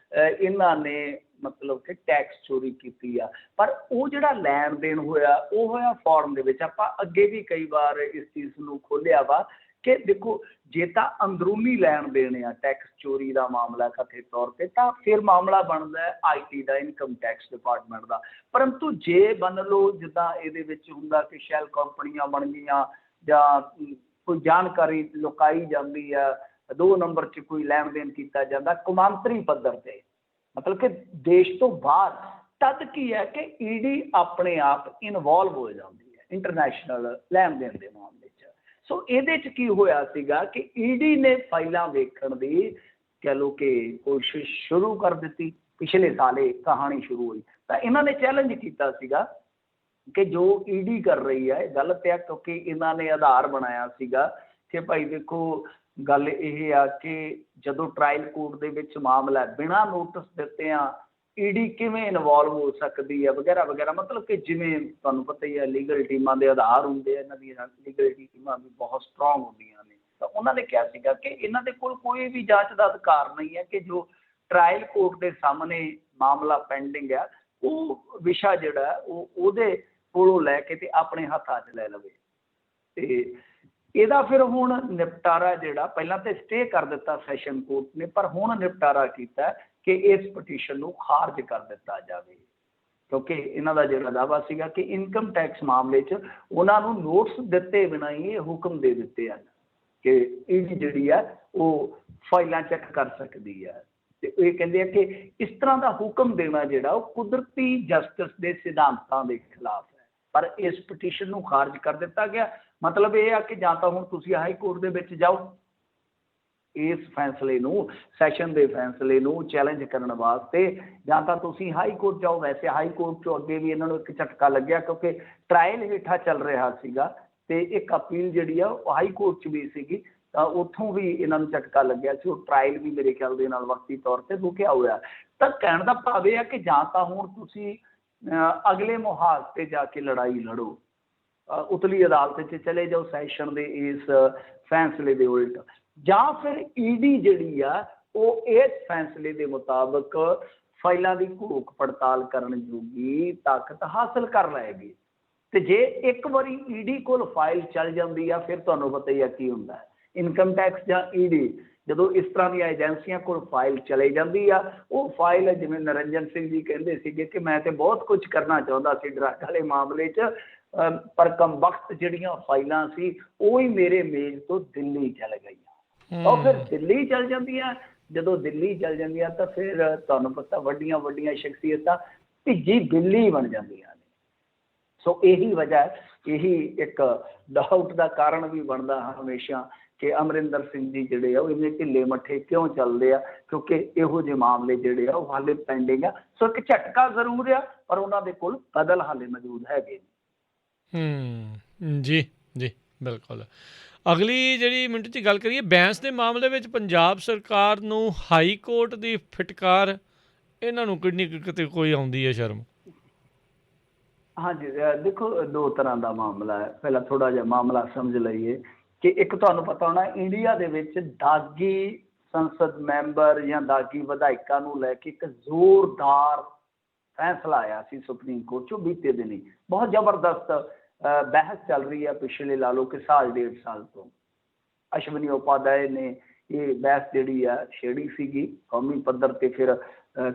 ਇਹਨਾਂ ਨੇ ਮਤਲਬ ਕਿ ਟੈਕਸ ਚੋਰੀ ਕੀਤੀ ਆ। ਪਰ ਉਹ ਜਿਹੜਾ ਲੈਣ ਦੇਣ ਹੋਇਆ ਉਹ ਹੋਇਆ ਫੋਰਨ ਦੇ ਵਿੱਚ। ਆਪਾਂ ਅੱਗੇ ਵੀ ਕਈ ਵਾਰ ਇਸ ਚੀਜ਼ ਨੂੰ ਖੋਲ੍ਹਿਆ ਵਾ ਕਿ ਦੇਖੋ ਜੇ ਤਾਂ ਅੰਦਰੂਨੀ ਲੈਣ ਦੇਣ ਆ ਟੈਕਸ ਚੋਰੀ ਦਾ ਮਾਮਲਾ ਕਥਿਤ ਤੌਰ ਤੇ, ਤਾਂ ਫਿਰ ਮਾਮਲਾ ਬਣਦਾ ਹੈ IT ਦਾ, ਇਨਕਮ ਟੈਕਸ ਡਿਪਾਰਟਮੈਂਟ ਦਾ। ਪਰੰਤੂ ਜੇ ਮੰਨ ਲਓ ਜਿੱਦਾਂ ਇਹਦੇ ਵਿੱਚ ਹੁੰਦਾ ਕਿ ਸ਼ੈਲ ਕੰਪਨੀਆਂ ਬਣ ਗਈਆਂ ਜਾਂ ਕੋਈ ਜਾਣਕਾਰੀ ਲੁਕਾਈ ਜਾਂਦੀ ਆ, 2 ਨੰਬਰ 'ਚ ਕੋਈ ਲੈਣ ਦੇਣ ਕੀਤਾ ਜਾਂਦਾ ਕੌਮਾਂਤਰੀ ਪੱਧਰ ਤੇ, ਮਤਲਬ ਕਿ ਦੇਸ਼ ਤੋਂ ਬਾਹਰ, ਤਦ ਕੀ ਹੈ ਕਿ ਈਡੀ ਆਪਣੇ ਆਪ ਇਨਵੋਲਵ ਹੋ ਜਾਂਦੀ ਹੈ ਇੰਟਰਨੈਸ਼ਨਲ ਲੈਣ ਦੇਣ ਦੇ ਮਾਮਲੇ 'ਚ। ਸੋ ਇਹਦੇ 'ਚ ਕੀ ਹੋਇਆ ਸੀਗਾ ਕਿ ਈਡੀ ਨੇ ਫਾਈਲਾਂ ਵੇਖਣ ਦੀ ਕਹਿ ਲਓ ਕਿ ਕੋਸ਼ਿਸ਼ ਸ਼ੁਰੂ ਕਰ ਦਿੱਤੀ। ਪਿਛਲੇ ਸਾਲ ਇਹ ਕਹਾਣੀ ਸ਼ੁਰੂ ਹੋਈ ਤਾਂ ਇਹਨਾਂ ਨੇ ਚੈਲੰਜ ਕੀਤਾ ਸੀਗਾ ਕਿ ਜੋ ਈਡੀ ਕਰ ਰਹੀ ਹੈ ਇਹ ਗਲਤ ਹੈ, ਕਿਉਂਕਿ ਇਹਨਾਂ ਨੇ ਆਧਾਰ ਬਣਾਇਆ ਸੀਗਾ ਕਿ ਭਾਈ ਦੇਖੋ ਗੱਲ ਇਹ ਆ ਕਿ ਜਦੋਂ ਟਰਾਇਲ ਕੋਰਟ ਦੇ ਵਿੱਚ ਮਾਮਲਾ ਬਿਨਾਂ ਨੋਟਿਸ ਦਿੱਤਿਆਂ ਈਡੀ ਕਿਵੇਂ ਇਨਵੋਲਵ ਹੋ ਸਕਦੀ ਹੈ ਵਗੈਰਾ ਵਗੈਰਾ। ਮਤਲਬ ਕਿ ਜਿਵੇਂ ਤੁਹਾਨੂੰ ਪਤਾ ਹੀ ਹੈ ਲੀਗਲ ਟੀਮਾਂ ਦੇ ਆਧਾਰ ਹੁੰਦੇ ਆ, ਇਹਨਾਂ ਦੀਆਂ ਲੀਗਲ ਟੀਮਾਂ ਵੀ ਬਹੁਤ ਸਟਰੋਂਗ ਹੁੰਦੀਆਂ ਨੇ। ਤਾਂ ਉਹਨਾਂ ਨੇ ਕਿਹਾ ਸੀਗਾ ਕਿ ਇਹਨਾਂ ਦੇ ਕੋਲ ਕੋਈ ਵੀ ਜਾਂਚ ਦਾ ਅਧਿਕਾਰ ਨਹੀਂ ਹੈ ਕਿ ਜੋ ਟਰਾਇਲ ਕੋਰਟ ਦੇ ਸਾਹਮਣੇ ਮਾਮਲਾ ਪੈਂਡਿੰਗ ਆ ਉਹ ਵਿਸ਼ਾ ਜਿਹੜਾ ਉਹ ਉਹਦੇ ਕੋਲੋਂ ਲੈ ਕੇ ਤੇ ਆਪਣੇ ਹੱਥਾਂ 'ਚ ਲੈ ਲਵੇ। ਤੇ ਇਹਦਾ ਫਿਰ ਹੁਣ ਨਿਪਟਾਰਾ ਜਿਹੜਾ ਪਹਿਲਾਂ ਤਾਂ ਸਟੇ ਕਰ ਦਿੱਤਾ ਸੈਸ਼ਨ ਕੋਰਟ ਨੇ, ਪਰ ਹੁਣ ਨਿਪਟਾਰਾ ਕੀਤਾ ਕਿ ਇਸ ਪਟੀਸ਼ਨ ਨੂੰ ਖਾਰਜ ਕਰ ਦਿੱਤਾ ਜਾਵੇ, ਕਿਉਂਕਿ ਇਹਨਾਂ ਦਾ ਜਿਹੜਾ ਦਾਅਵਾ ਸੀਗਾ ਕਿ ਇਨਕਮ ਟੈਕਸ ਮਾਮਲੇ 'ਚ ਉਹਨਾਂ ਨੂੰ ਨੋਟਿਸ ਦਿੱਤੇ ਬਿਨਾਂ ਹੀ ਇਹ ਹੁਕਮ ਦੇ ਦਿੱਤੇ ਹਨ ਕਿ ਈਡੀ ਜਿਹੜੀ ਆ ਉਹ ਫਾਈਲਾਂ ਚੈੱਕ ਕਰ ਸਕਦੀ ਹੈ। ਤੇ ਇਹ ਕਹਿੰਦੇ ਆ ਕਿ ਇਸ ਤਰ੍ਹਾਂ ਦਾ ਹੁਕਮ ਦੇਣਾ ਜਿਹੜਾ ਉਹ ਕੁਦਰਤੀ ਜਸਟਿਸ ਦੇ ਸਿਧਾਂਤਾਂ ਦੇ ਖਿਲਾਫ ਹੈ। ਪਰ ਇਸ ਪਟੀਸ਼ਨ ਨੂੰ ਖਾਰਜ ਕਰ ਦਿੱਤਾ ਗਿਆ। ਮਤਲਬ ਇਹ ਆ ਕਿ ਜਾਂ ਤਾਂ ਹੁਣ ਤੁਸੀਂ ਹਾਈ ਕੋਰਟ ਦੇ ਵਿੱਚ ਜਾਓ ਇਸ ਫੈਸਲੇ ਨੂੰ, ਸੈਸ਼ਨ ਦੇ ਫੈਸਲੇ ਨੂੰ ਚੈਲੰਜ ਕਰਨ ਵਾਸਤੇ, ਜਾਂ ਤਾਂ ਤੁਸੀਂ ਹਾਈ ਕੋਰਟ ਜਾਓ। ਵੈਸੇ ਹਾਈ ਕੋਰਟ 'ਚੋਂ ਅੱਗੇ ਵੀ ਇਹਨਾਂ ਨੂੰ ਇੱਕ ਝਟਕਾ ਲੱਗਿਆ ਕਿਉਂਕਿ ਟਰਾਇਲ ਹੇਠਾਂ ਚੱਲ ਰਿਹਾ ਸੀਗਾ ਤੇ ਇੱਕ ਅਪੀਲ ਜਿਹੜੀ ਆ ਉਹ ਹਾਈ ਕੋਰਟ 'ਚ ਵੀ ਸੀਗੀ, ਤਾਂ ਉੱਥੋਂ ਵੀ ਇਹਨਾਂ ਨੂੰ ਝਟਕਾ ਲੱਗਿਆ ਸੀ। ਉਹ ਟਰਾਇਲ ਵੀ ਮੇਰੇ ਖਿਆਲ ਦੇ ਨਾਲ ਵਕਤੀ ਤੌਰ ਤੇ ਰੁਕਿਆ ਹੋਇਆ। ਤਾਂ ਕਹਿਣ ਦਾ ਭਾਵ ਇਹ ਆ ਕਿ ਜਾਂ ਤਾਂ ਹੁਣ ਤੁਸੀਂ ਅਗਲੇ ਮੁਹਾਜ਼ ਤੇ ਜਾ ਕੇ ਲੜਾਈ ਲੜੋ, ਉਤਲੀ ਅਦਾਲਤ 'ਚ ਚਲੇ ਜਾਓ ਸੈਸ਼ਨ ਦੇ ਇਸ ਫੈਸਲੇ ਦੇ ਉਲਟ, ਜਾਂ ਫਿਰ ਈਡੀ ਜਿਹੜੀ ਆ ਉਹ ਇਸ ਫੈਸਲੇ ਦੇ ਮੁਤਾਬਕ ਫਾਈਲਾਂ ਦੀ ਘੋਖ ਪੜਤਾਲ ਕਰਨ ਜੋਗੀ ਤਾਕਤ ਹਾਸਲ ਕਰ ਲਏਗੀ। ਤੇ ਜੇ ਇੱਕ ਵਾਰੀ ਈਡੀ ਕੋਲ ਫਾਈਲ ਚੱਲ ਜਾਂਦੀ ਆ ਫਿਰ ਤੁਹਾਨੂੰ ਪਤਾ ਹੀ ਆ ਕੀ ਹੁੰਦਾ ਹੈ। ਇਨਕਮ ਟੈਕਸ ਜਾਂ ਈਡੀ ਜਦੋਂ ਇਸ ਤਰ੍ਹਾਂ ਦੀਆਂ ਏਜੰਸੀਆਂ ਕੋਲ ਫਾਈਲ ਚਲੇ ਜਾਂਦੀ ਆ, ਉਹ ਫਾਈਲ ਜਿਵੇਂ ਨਰਿੰਦਰ ਸਿੰਘ ਜੀ ਕਹਿੰਦੇ ਸੀਗੇ ਕਿ ਮੈਂ ਤੇ ਬਹੁਤ ਕੁਝ ਕਰਨਾ ਚਾਹੁੰਦਾ ਸੀ ਡਰੱਗ ਵਾਲੇ ਮਾਮਲੇ 'ਚ, ਪਰ ਕਮਬਖਤ ਜਿਹੜੀਆਂ ਫਾਈਲਾਂ ਸੀ ਉਹ ਹੀ ਮੇਰੇ ਮੇਜ਼ ਤੋਂ ਦਿੱਲੀ ਚਲ ਗਈਆਂ। ਉਹ ਫਿਰ ਦਿੱਲੀ ਚਲ ਜਾਂਦੀਆਂ, ਜਦੋਂ ਦਿੱਲੀ ਚਲ ਜਾਂਦੀਆਂ ਤਾਂ ਫਿਰ ਤੁਹਾਨੂੰ ਪਤਾ ਵੱਡੀਆਂ ਵੱਡੀਆਂ ਸ਼ਖਸੀਅਤਾਂ ਭਿੱਜੀ ਬਿੱਲੀ ਬਣ ਜਾਂਦੀਆਂ ਨੇ। ਸੋ ਇਹੀ ਵਜ੍ਹਾ, ਇਹੀ ਇੱਕ ਡਾਊਟ ਦਾ ਕਾਰਨ ਵੀ ਬਣਦਾ ਹਮੇਸ਼ਾ ਕਿ ਅਮਰਿੰਦਰ ਸਿੰਘ ਜੀ ਜਿਹੜੇ ਆ ਉਹ ਇੰਨੇ ਢਿੱਲੇ ਮੱਠੇ ਕਿਉਂ ਚੱਲਦੇ ਆ, ਕਿਉਂਕਿ ਇਹੋ ਜਿਹੇ ਮਾਮਲੇ ਜਿਹੜੇ ਆ ਉਹ ਹਾਲੇ ਪੈਂਡਿੰਗ ਆ। ਸੋ ਇੱਕ ਝਟਕਾ ਜ਼ਰੂਰ ਆ, ਪਰ ਉਹਨਾਂ ਦੇ ਕੋਲ ਬਦਲ ਹਾਲੇ ਮੌਜੂਦ ਹੈਗੇ। ਜੀ ਜੀ ਬਿਲਕੁਲ। ਅਗਲੀ ਜਿਹੜੀ ਮਿੰਟ 'ਚ ਗੱਲ ਕਰੀਏ, ਬੈਂਸ ਦੇ ਮਾਮਲੇ ਵਿੱਚ ਪੰਜਾਬ ਸਰਕਾਰ ਨੂੰ ਹਾਈ ਕੋਰਟ ਦੀ ਫਿਟਕਾਰ, ਇਹਨਾਂ ਨੂੰ ਕਿੰਨੀ ਕਿਤੇ ਕੋਈ ਆਉਂਦੀ ਹੈ ਸ਼ਰਮ? ਹਾਂਜੀ, ਦੇਖੋ ਦੋ ਤਰ੍ਹਾਂ ਦਾ ਮਾਮਲਾ ਹੈ। ਪਹਿਲਾਂ ਥੋੜ੍ਹਾ ਜਿਹਾ ਮਾਮਲਾ ਸਮਝ ਲਈਏ ਕਿ ਇੱਕ ਤੁਹਾਨੂੰ ਪਤਾ ਹੋਣਾ, ਇੰਡੀਆ ਦੇ ਵਿੱਚ ਦਾਗੀ ਸੰਸਦ ਮੈਂਬਰ ਜਾਂ ਦਾਗੀ ਵਿਧਾਇਕਾਂ ਨੂੰ ਲੈ ਕੇ ਇੱਕ ਜ਼ੋਰਦਾਰ ਫੈਸਲਾ ਆਇਆ ਸੀ ਸੁਪਰੀਮ ਕੋਰਟ 'ਚੋਂ ਬੀਤੇ ਦਿਨੀ। ਬਹੁਤ ਜ਼ਬਰਦਸਤ ਬਹਿਸ ਚੱਲ ਰਹੀ ਹੈ ਪਿਛਲੇ ਲਾ ਲਓ ਕਿ ਸਾਲ ਡੇਢ ਸਾਲ ਤੋਂ। ਅਸ਼ਵਨੀ ਉਪਾਧਿਆਏ ਨੇ ਇਹ ਬਹਿਸ ਜਿਹੜੀ ਆ ਛੇੜੀ ਸੀਗੀ ਕੌਮੀ ਪੱਧਰ 'ਤੇ। ਫਿਰ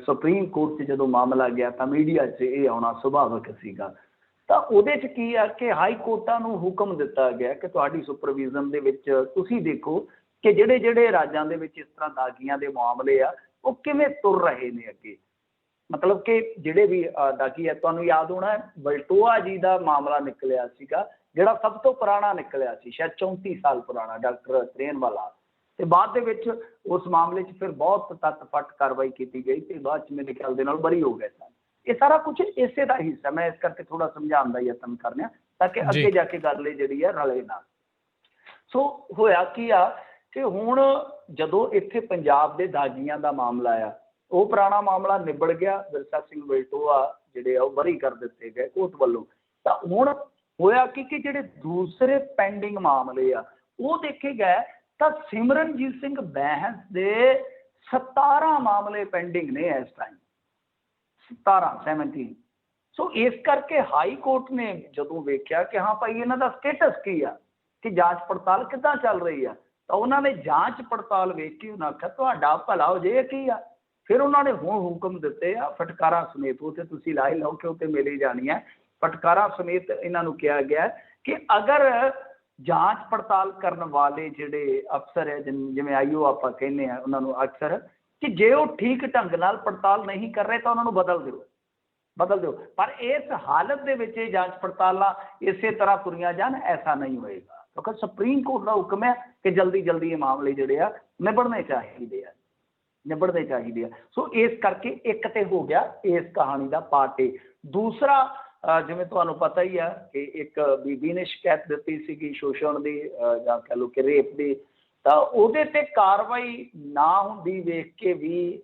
ਸੁਪਰੀਮ ਕੋਰਟ 'ਚ ਜਦੋਂ ਮਾਮਲਾ ਗਿਆ ਤਾਂ ਮੀਡੀਆ 'ਚ ਇਹ ਆਉਣਾ ਸੁਭਾਵਿਕ ਸੀਗਾ। ਤਾਂ ਉਹਦੇ 'ਚ ਕੀ ਆ ਕਿ ਹਾਈ ਕੋਰਟਾਂ ਨੂੰ ਹੁਕਮ ਦਿੱਤਾ ਗਿਆ ਕਿ ਤੁਹਾਡੀ ਸੁਪਰਵਿਜ਼ਨ ਦੇ ਵਿੱਚ ਤੁਸੀਂ ਦੇਖੋ ਕਿ ਜਿਹੜੇ ਜਿਹੜੇ ਰਾਜਾਂ ਦੇ ਵਿੱਚ ਇਸ ਤਰ੍ਹਾਂ ਦਾਗੀਆਂ ਦੇ ਮਾਮਲੇ ਆ ਉਹ ਕਿਵੇਂ ਤੁਰ ਰਹੇ ਨੇ ਅੱਗੇ। ਮਤਲਬ ਕਿ ਜਿਹੜੇ ਵੀ ਦਾਗੀ ਹੈ, ਤੁਹਾਨੂੰ ਯਾਦ ਹੋਣਾ ਵਲਟੋਆ ਜੀ ਦਾ ਮਾਮਲਾ ਨਿਕਲਿਆ ਸੀਗਾ ਜਿਹੜਾ ਸਭ ਤੋਂ ਪੁਰਾਣਾ ਨਿਕਲਿਆ ਸੀ, ਸ਼ਾਇਦ 34 ਸਾਲ ਪੁਰਾਣਾ, ਡਾਕਟਰ ਤਰੇਨਵਾਲਾ। ਤੇ ਬਾਅਦ ਦੇ ਵਿੱਚ ਉਸ ਮਾਮਲੇ 'ਚ ਫਿਰ ਬਹੁਤ ਤੱਤ-ਫੱਟ ਕਾਰਵਾਈ ਕੀਤੀ ਗਈ ਤੇ ਬਾਅਦ 'ਚ ਮੇਰੇ ਖਿਆਲ ਦੇ ਨਾਲ ਬਰੀ ਹੋ ਗਏ ਸਨ। ਇਹ ਸਾਰਾ ਕੁਝ ਇਸੇ ਦਾ ਹਿੱਸਾ। ਮੈਂ ਇਸ ਕਰਕੇ ਥੋੜਾ ਸਮਝਾਉਣ ਦਾ ਯਤਨ ਕਰਨਾ ਤਾਂ ਕਿ ਅੱਗੇ ਜਾ ਕੇ ਗੱਲ ਇਹ ਜਿਹੜੀ ਹੈ ਰਲੇ ਨਾ। ਸੋ ਹੋਇਆ ਕੀ ਆ ਕਿ ਹੁਣ ਜਦੋਂ ਇੱਥੇ ਪੰਜਾਬ ਦੇ ਦਾਗੀਆਂ ਦਾ ਮਾਮਲਾ ਆ, ਉਹ ਪੁਰਾਣਾ ਮਾਮਲਾ ਨਿਬੜ ਗਿਆ, ਵਿਰਸਾ ਸਿੰਘ ਵਲਟੋਆ ਜਿਹੜੇ ਆ ਉਹ ਬਰੀ ਕਰ ਦਿੱਤੇ ਗਏ ਕੋਰਟ ਵੱਲੋਂ। ਤਾਂ ਹੁਣ ਹੋਇਆ ਕਿ ਜਿਹੜੇ ਦੂਸਰੇ ਪੈਂਡਿੰਗ ਮਾਮਲੇ ਆ ਉਹ ਦੇਖੇ ਗਏ ਤਾਂ ਸਿਮਰਨਜੀਤ ਸਿੰਘ ਬੈਂਸ ਦੇ 17 ਮਾਮਲੇ ਪੈਂਡਿੰਗ ਨੇ ਇਸ ਟਾਈਮ, 17। ਸੋ ਇਸ ਕਰਕੇ ਹਾਈ ਕੋਰਟ ਨੇ ਜਦੋਂ ਵੇਖਿਆ ਕਿ ਹਾਂ ਭਾਈ ਇਹਨਾਂ ਦਾ ਸਟੇਟਸ ਕੀ ਆ, ਕਿ ਜਾਂਚ ਪੜਤਾਲ ਕਿੱਦਾਂ ਚੱਲ ਰਹੀ ਆ, ਤਾਂ ਉਹਨਾਂ ਨੇ ਜਾਂਚ ਪੜਤਾਲ ਵੇਖ ਕੇ ਉਹਨਾਂ ਆਖਿਆ ਤੁਹਾਡਾ ਭਲਾ ਹੋ ਜੇ ਕੀ ਆ। ਫਿਰ ਉਹਨਾਂ ਨੇ ਹੁਣ ਹੁਕਮ ਦਿੱਤੇ ਆ ਫਟਕਾਰਾਂ ਸਮੇਤ, ਉਹ ਤੇ ਤੁਸੀਂ ਲਾਈ ਲਓ ਕਿ ਉਹ ਤੇ ਮਿਲੀ ਜਾਣੀ ਹੈ। ਫਟਕਾਰਾਂ ਸਮੇਤ ਇਹਨਾਂ ਨੂੰ ਕਿਹਾ ਗਿਆ ਕਿ ਅਗਰ ਜਾਂਚ ਪੜਤਾਲ ਕਰਨ ਵਾਲੇ ਜਿਹੜੇ ਅਫਸਰ ਹੈ, ਜਿਵੇਂ ਆਈਓ ਆਪਾਂ ਕਹਿੰਦੇ ਆ ਉਹਨਾਂ ਨੂੰ ਅਕਸਰ, ਕਿ ਜੇ ਉਹ ਠੀਕ ਢੰਗ ਨਾਲ ਪੜਤਾਲ ਨਹੀਂ ਕਰ ਰਹੇ ਤਾਂ ਉਹਨਾਂ ਨੂੰ ਬਦਲ ਦਿਓ। ਪਰ ਇਸ ਹਾਲਤ ਦੇ ਵਿੱਚ ਇਹ ਜਾਂਚ ਪੜਤਾਲਾਂ ਇਸੇ ਤਰ੍ਹਾਂ ਤੁਰੀਆਂ ਜਾਣ, ਐਸਾ ਨਹੀਂ ਹੋਏਗਾ, ਕਿਉਂਕਿ ਸੁਪਰੀਮ ਕੋਰਟ ਦਾ ਹੁਕਮ ਹੈ ਕਿ ਜਲਦੀ ਜਲਦੀ ਇਹ ਮਾਮਲੇ ਜਿਹੜੇ ਆ ਨਿਬੜਨੇ ਚਾਹੀਦੇ ਆ। ਸੋ ਇਸ ਕਰਕੇ ਇੱਕ ਤੇ ਹੋ ਗਿਆ ਇਸ ਕਹਾਣੀ ਦਾ ਪਾਰਟ ਏ। ਦੂਸਰਾ, ਜਿਵੇਂ ਤੁਹਾਨੂੰ ਪਤਾ ਹੀ ਆ ਕਿ ਇੱਕ ਬੀਬੀ ਨੇ ਸ਼ਿਕਾਇਤ ਦਿੱਤੀ ਸੀਗੀ ਸ਼ੋਸ਼ਣ ਦੀ ਜਾਂ ਕਹਿ ਲਓ ਕਿ ਰੇਪ ਦੀ, ਤਾਂ ਉਹਦੇ ਤੇ ਕਾਰਵਾਈ ਨਾ ਹੁੰਦੀ ਵੇਖ ਕੇ ਵੀ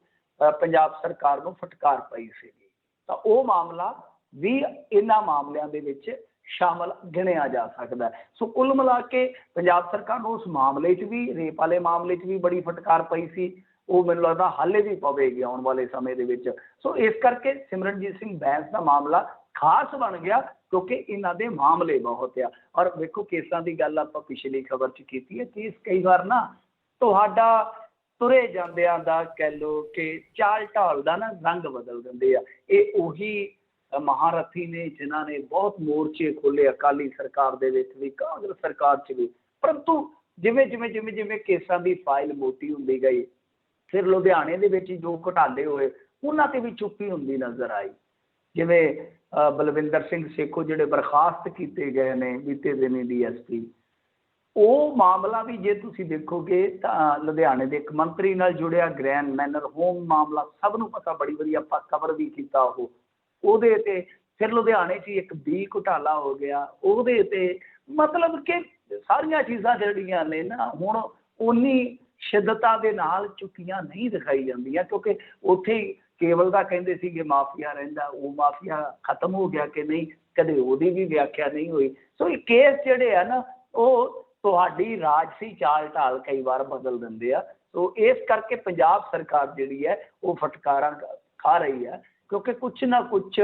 ਪੰਜਾਬ ਸਰਕਾਰ ਨੂੰ ਫਟਕਾਰ ਪਈ ਸੀਗੀ। ਤਾਂ ਉਹ ਮਾਮਲਾ ਵੀ ਇਹਨਾਂ ਮਾਮਲਿਆਂ ਦੇ ਵਿੱਚ ਸ਼ਾਮਲ ਗਿਣਿਆ ਜਾ ਸਕਦਾ। ਸੋ ਕੁੱਲ ਮਿਲਾ ਕੇ ਪੰਜਾਬ ਸਰਕਾਰ ਨੂੰ ਉਸ ਮਾਮਲੇ 'ਚ ਵੀ, ਰੇਪ ਵਾਲੇ ਮਾਮਲੇ 'ਚ ਵੀ ਬੜੀ ਫਟਕਾਰ ਪਈ ਸੀ। ਉਹ ਮੈਨੂੰ ਲੱਗਦਾ ਹਾਲੇ ਵੀ ਪਵੇਗੀ ਆਉਣ ਵਾਲੇ ਸਮੇਂ ਦੇ ਵਿੱਚ। ਸੋ ਇਸ ਕਰਕੇ ਸਿਮਰਨਜੀਤ ਸਿੰਘ ਬੈਂਸ ਦਾ ਮਾਮਲਾ ਖਾਸ ਬਣ ਗਿਆ ਕਿਉਂਕਿ ਇਹਨਾਂ ਦੇ ਮਾਮਲੇ ਬਹੁਤ ਆ। ਔਰ ਵੇਖੋ ਕੇਸਾਂ ਦੀ ਗੱਲ ਆਪਾਂ ਪਿਛਲੀ ਖਬਰ 'ਚ ਕੀਤੀ ਹੈ, ਕੇਸ ਕਈ ਵਾਰ ਨਾ ਤੁਹਾਡਾ ਤੁਰੇ ਜਾਂਦਿਆਂ ਦਾ ਕਹਿ ਲਓ ਕਿ ਚਾਲ ਢਾਲ ਦਾ ਨਾ ਰੰਗ ਬਦਲ ਦਿੰਦੇ ਆ। ਇਹ ਉਹੀ ਮਹਾਰਥੀ ਨੇ ਜਿਨ੍ਹਾਂ ਨੇ ਬਹੁਤ ਮੋਰਚੇ ਖੋਲ੍ਹੇ ਅਕਾਲੀ ਸਰਕਾਰ ਦੇ ਵਿੱਚ ਵੀ, ਕਾਂਗਰਸ ਸਰਕਾਰ 'ਚ ਵੀ, ਪਰੰਤੂ ਜਿਵੇਂ ਕੇਸਾਂ ਦੀ ਫਾਈਲ ਮੋਟੀ ਹੁੰਦੀ ਗਈ, ਫਿਰ ਲੁਧਿਆਣੇ ਦੇ ਵਿੱਚ ਜੋ ਘੁਟਾਲੇ ਹੋਏ ਉਹਨਾਂ ਤੇ ਵੀ ਚੁੱਪੀ ਹੁੰਦੀ ਨਜ਼ਰ ਆਈ। ਜਿਵੇਂ ਬਲਵਿੰਦਰ ਸਿੰਘ ਸੇਖੋ ਜਿਹੜੇ ਬਰਖਾਸਤ ਕੀਤੇ ਗਏ ਨੇ ਬੀਤੇ ਦਿਨੀ DSP, ਉਹ ਮਾਮਲਾ ਵੀ ਜੇ ਤੁਸੀਂ ਦੇਖੋਗੇ ਤਾਂ ਲੁਧਿਆਣੇ ਦੇ ਇੱਕ ਮੰਤਰੀ ਨਾਲ ਜੁੜਿਆ ਗ੍ਰੈਂਡ ਮੈਨਰ ਹੋਮ ਮਾਮਲਾ, ਸਭ ਨੂੰ ਪਤਾ, ਬੜੀ ਵਾਰੀ ਆਪਾਂ ਕਵਰ ਵੀ ਕੀਤਾ ਉਹਦੇ ਤੇ। ਫਿਰ ਲੁਧਿਆਣੇ 'ਚ ਇੱਕ B ਘੁਟਾਲਾ ਹੋ ਗਿਆ ਉਹਦੇ ਤੇ। ਮਤਲਬ ਕਿ ਸਾਰੀਆਂ ਚੀਜ਼ਾਂ ਜਿਹੜੀਆਂ ਨੇ ਨਾ ਹੁਣ ਉਨੀ ਸ਼ਿੱਦਤਾ ਦੇ ਨਾਲ ਚੁੱਕੀਆਂ ਨਹੀਂ ਦਿਖਾਈ ਜਾਂਦੀਆਂ, ਕਿਉਂਕਿ ਉੱਥੇ ਕੇਵਲ ਦਾ ਕਹਿੰਦੇ ਸੀਗੇ ਮਾਫੀਆ ਰਹਿੰਦਾ, ਉਹ ਮਾਫੀਆ ਖਤਮ ਹੋ ਗਿਆ ਕਿ ਨਹੀਂ, ਕਦੇ ਉਹਦੀ ਵੀ ਵਿਆਖਿਆ ਨਹੀਂ ਹੋਈ। ਸੋ ਇਹ ਕੇਸ ਜਿਹੜੇ ਆ ਨਾ ਉਹ ਤੁਹਾਡੀ ਰਾਜਸੀ ਚਾਲ ਢਾਲ ਕਈ ਵਾਰ ਬਦਲ ਦਿੰਦੇ ਆ। ਸੋ ਇਸ ਕਰਕੇ ਪੰਜਾਬ ਸਰਕਾਰ ਜਿਹੜੀ ਹੈ ਉਹ ਫਟਕਾਰਾਂ ਖਾ ਰਹੀ ਹੈ, ਕਿਉਂਕਿ ਕੁਛ ਨਾ ਕੁਛ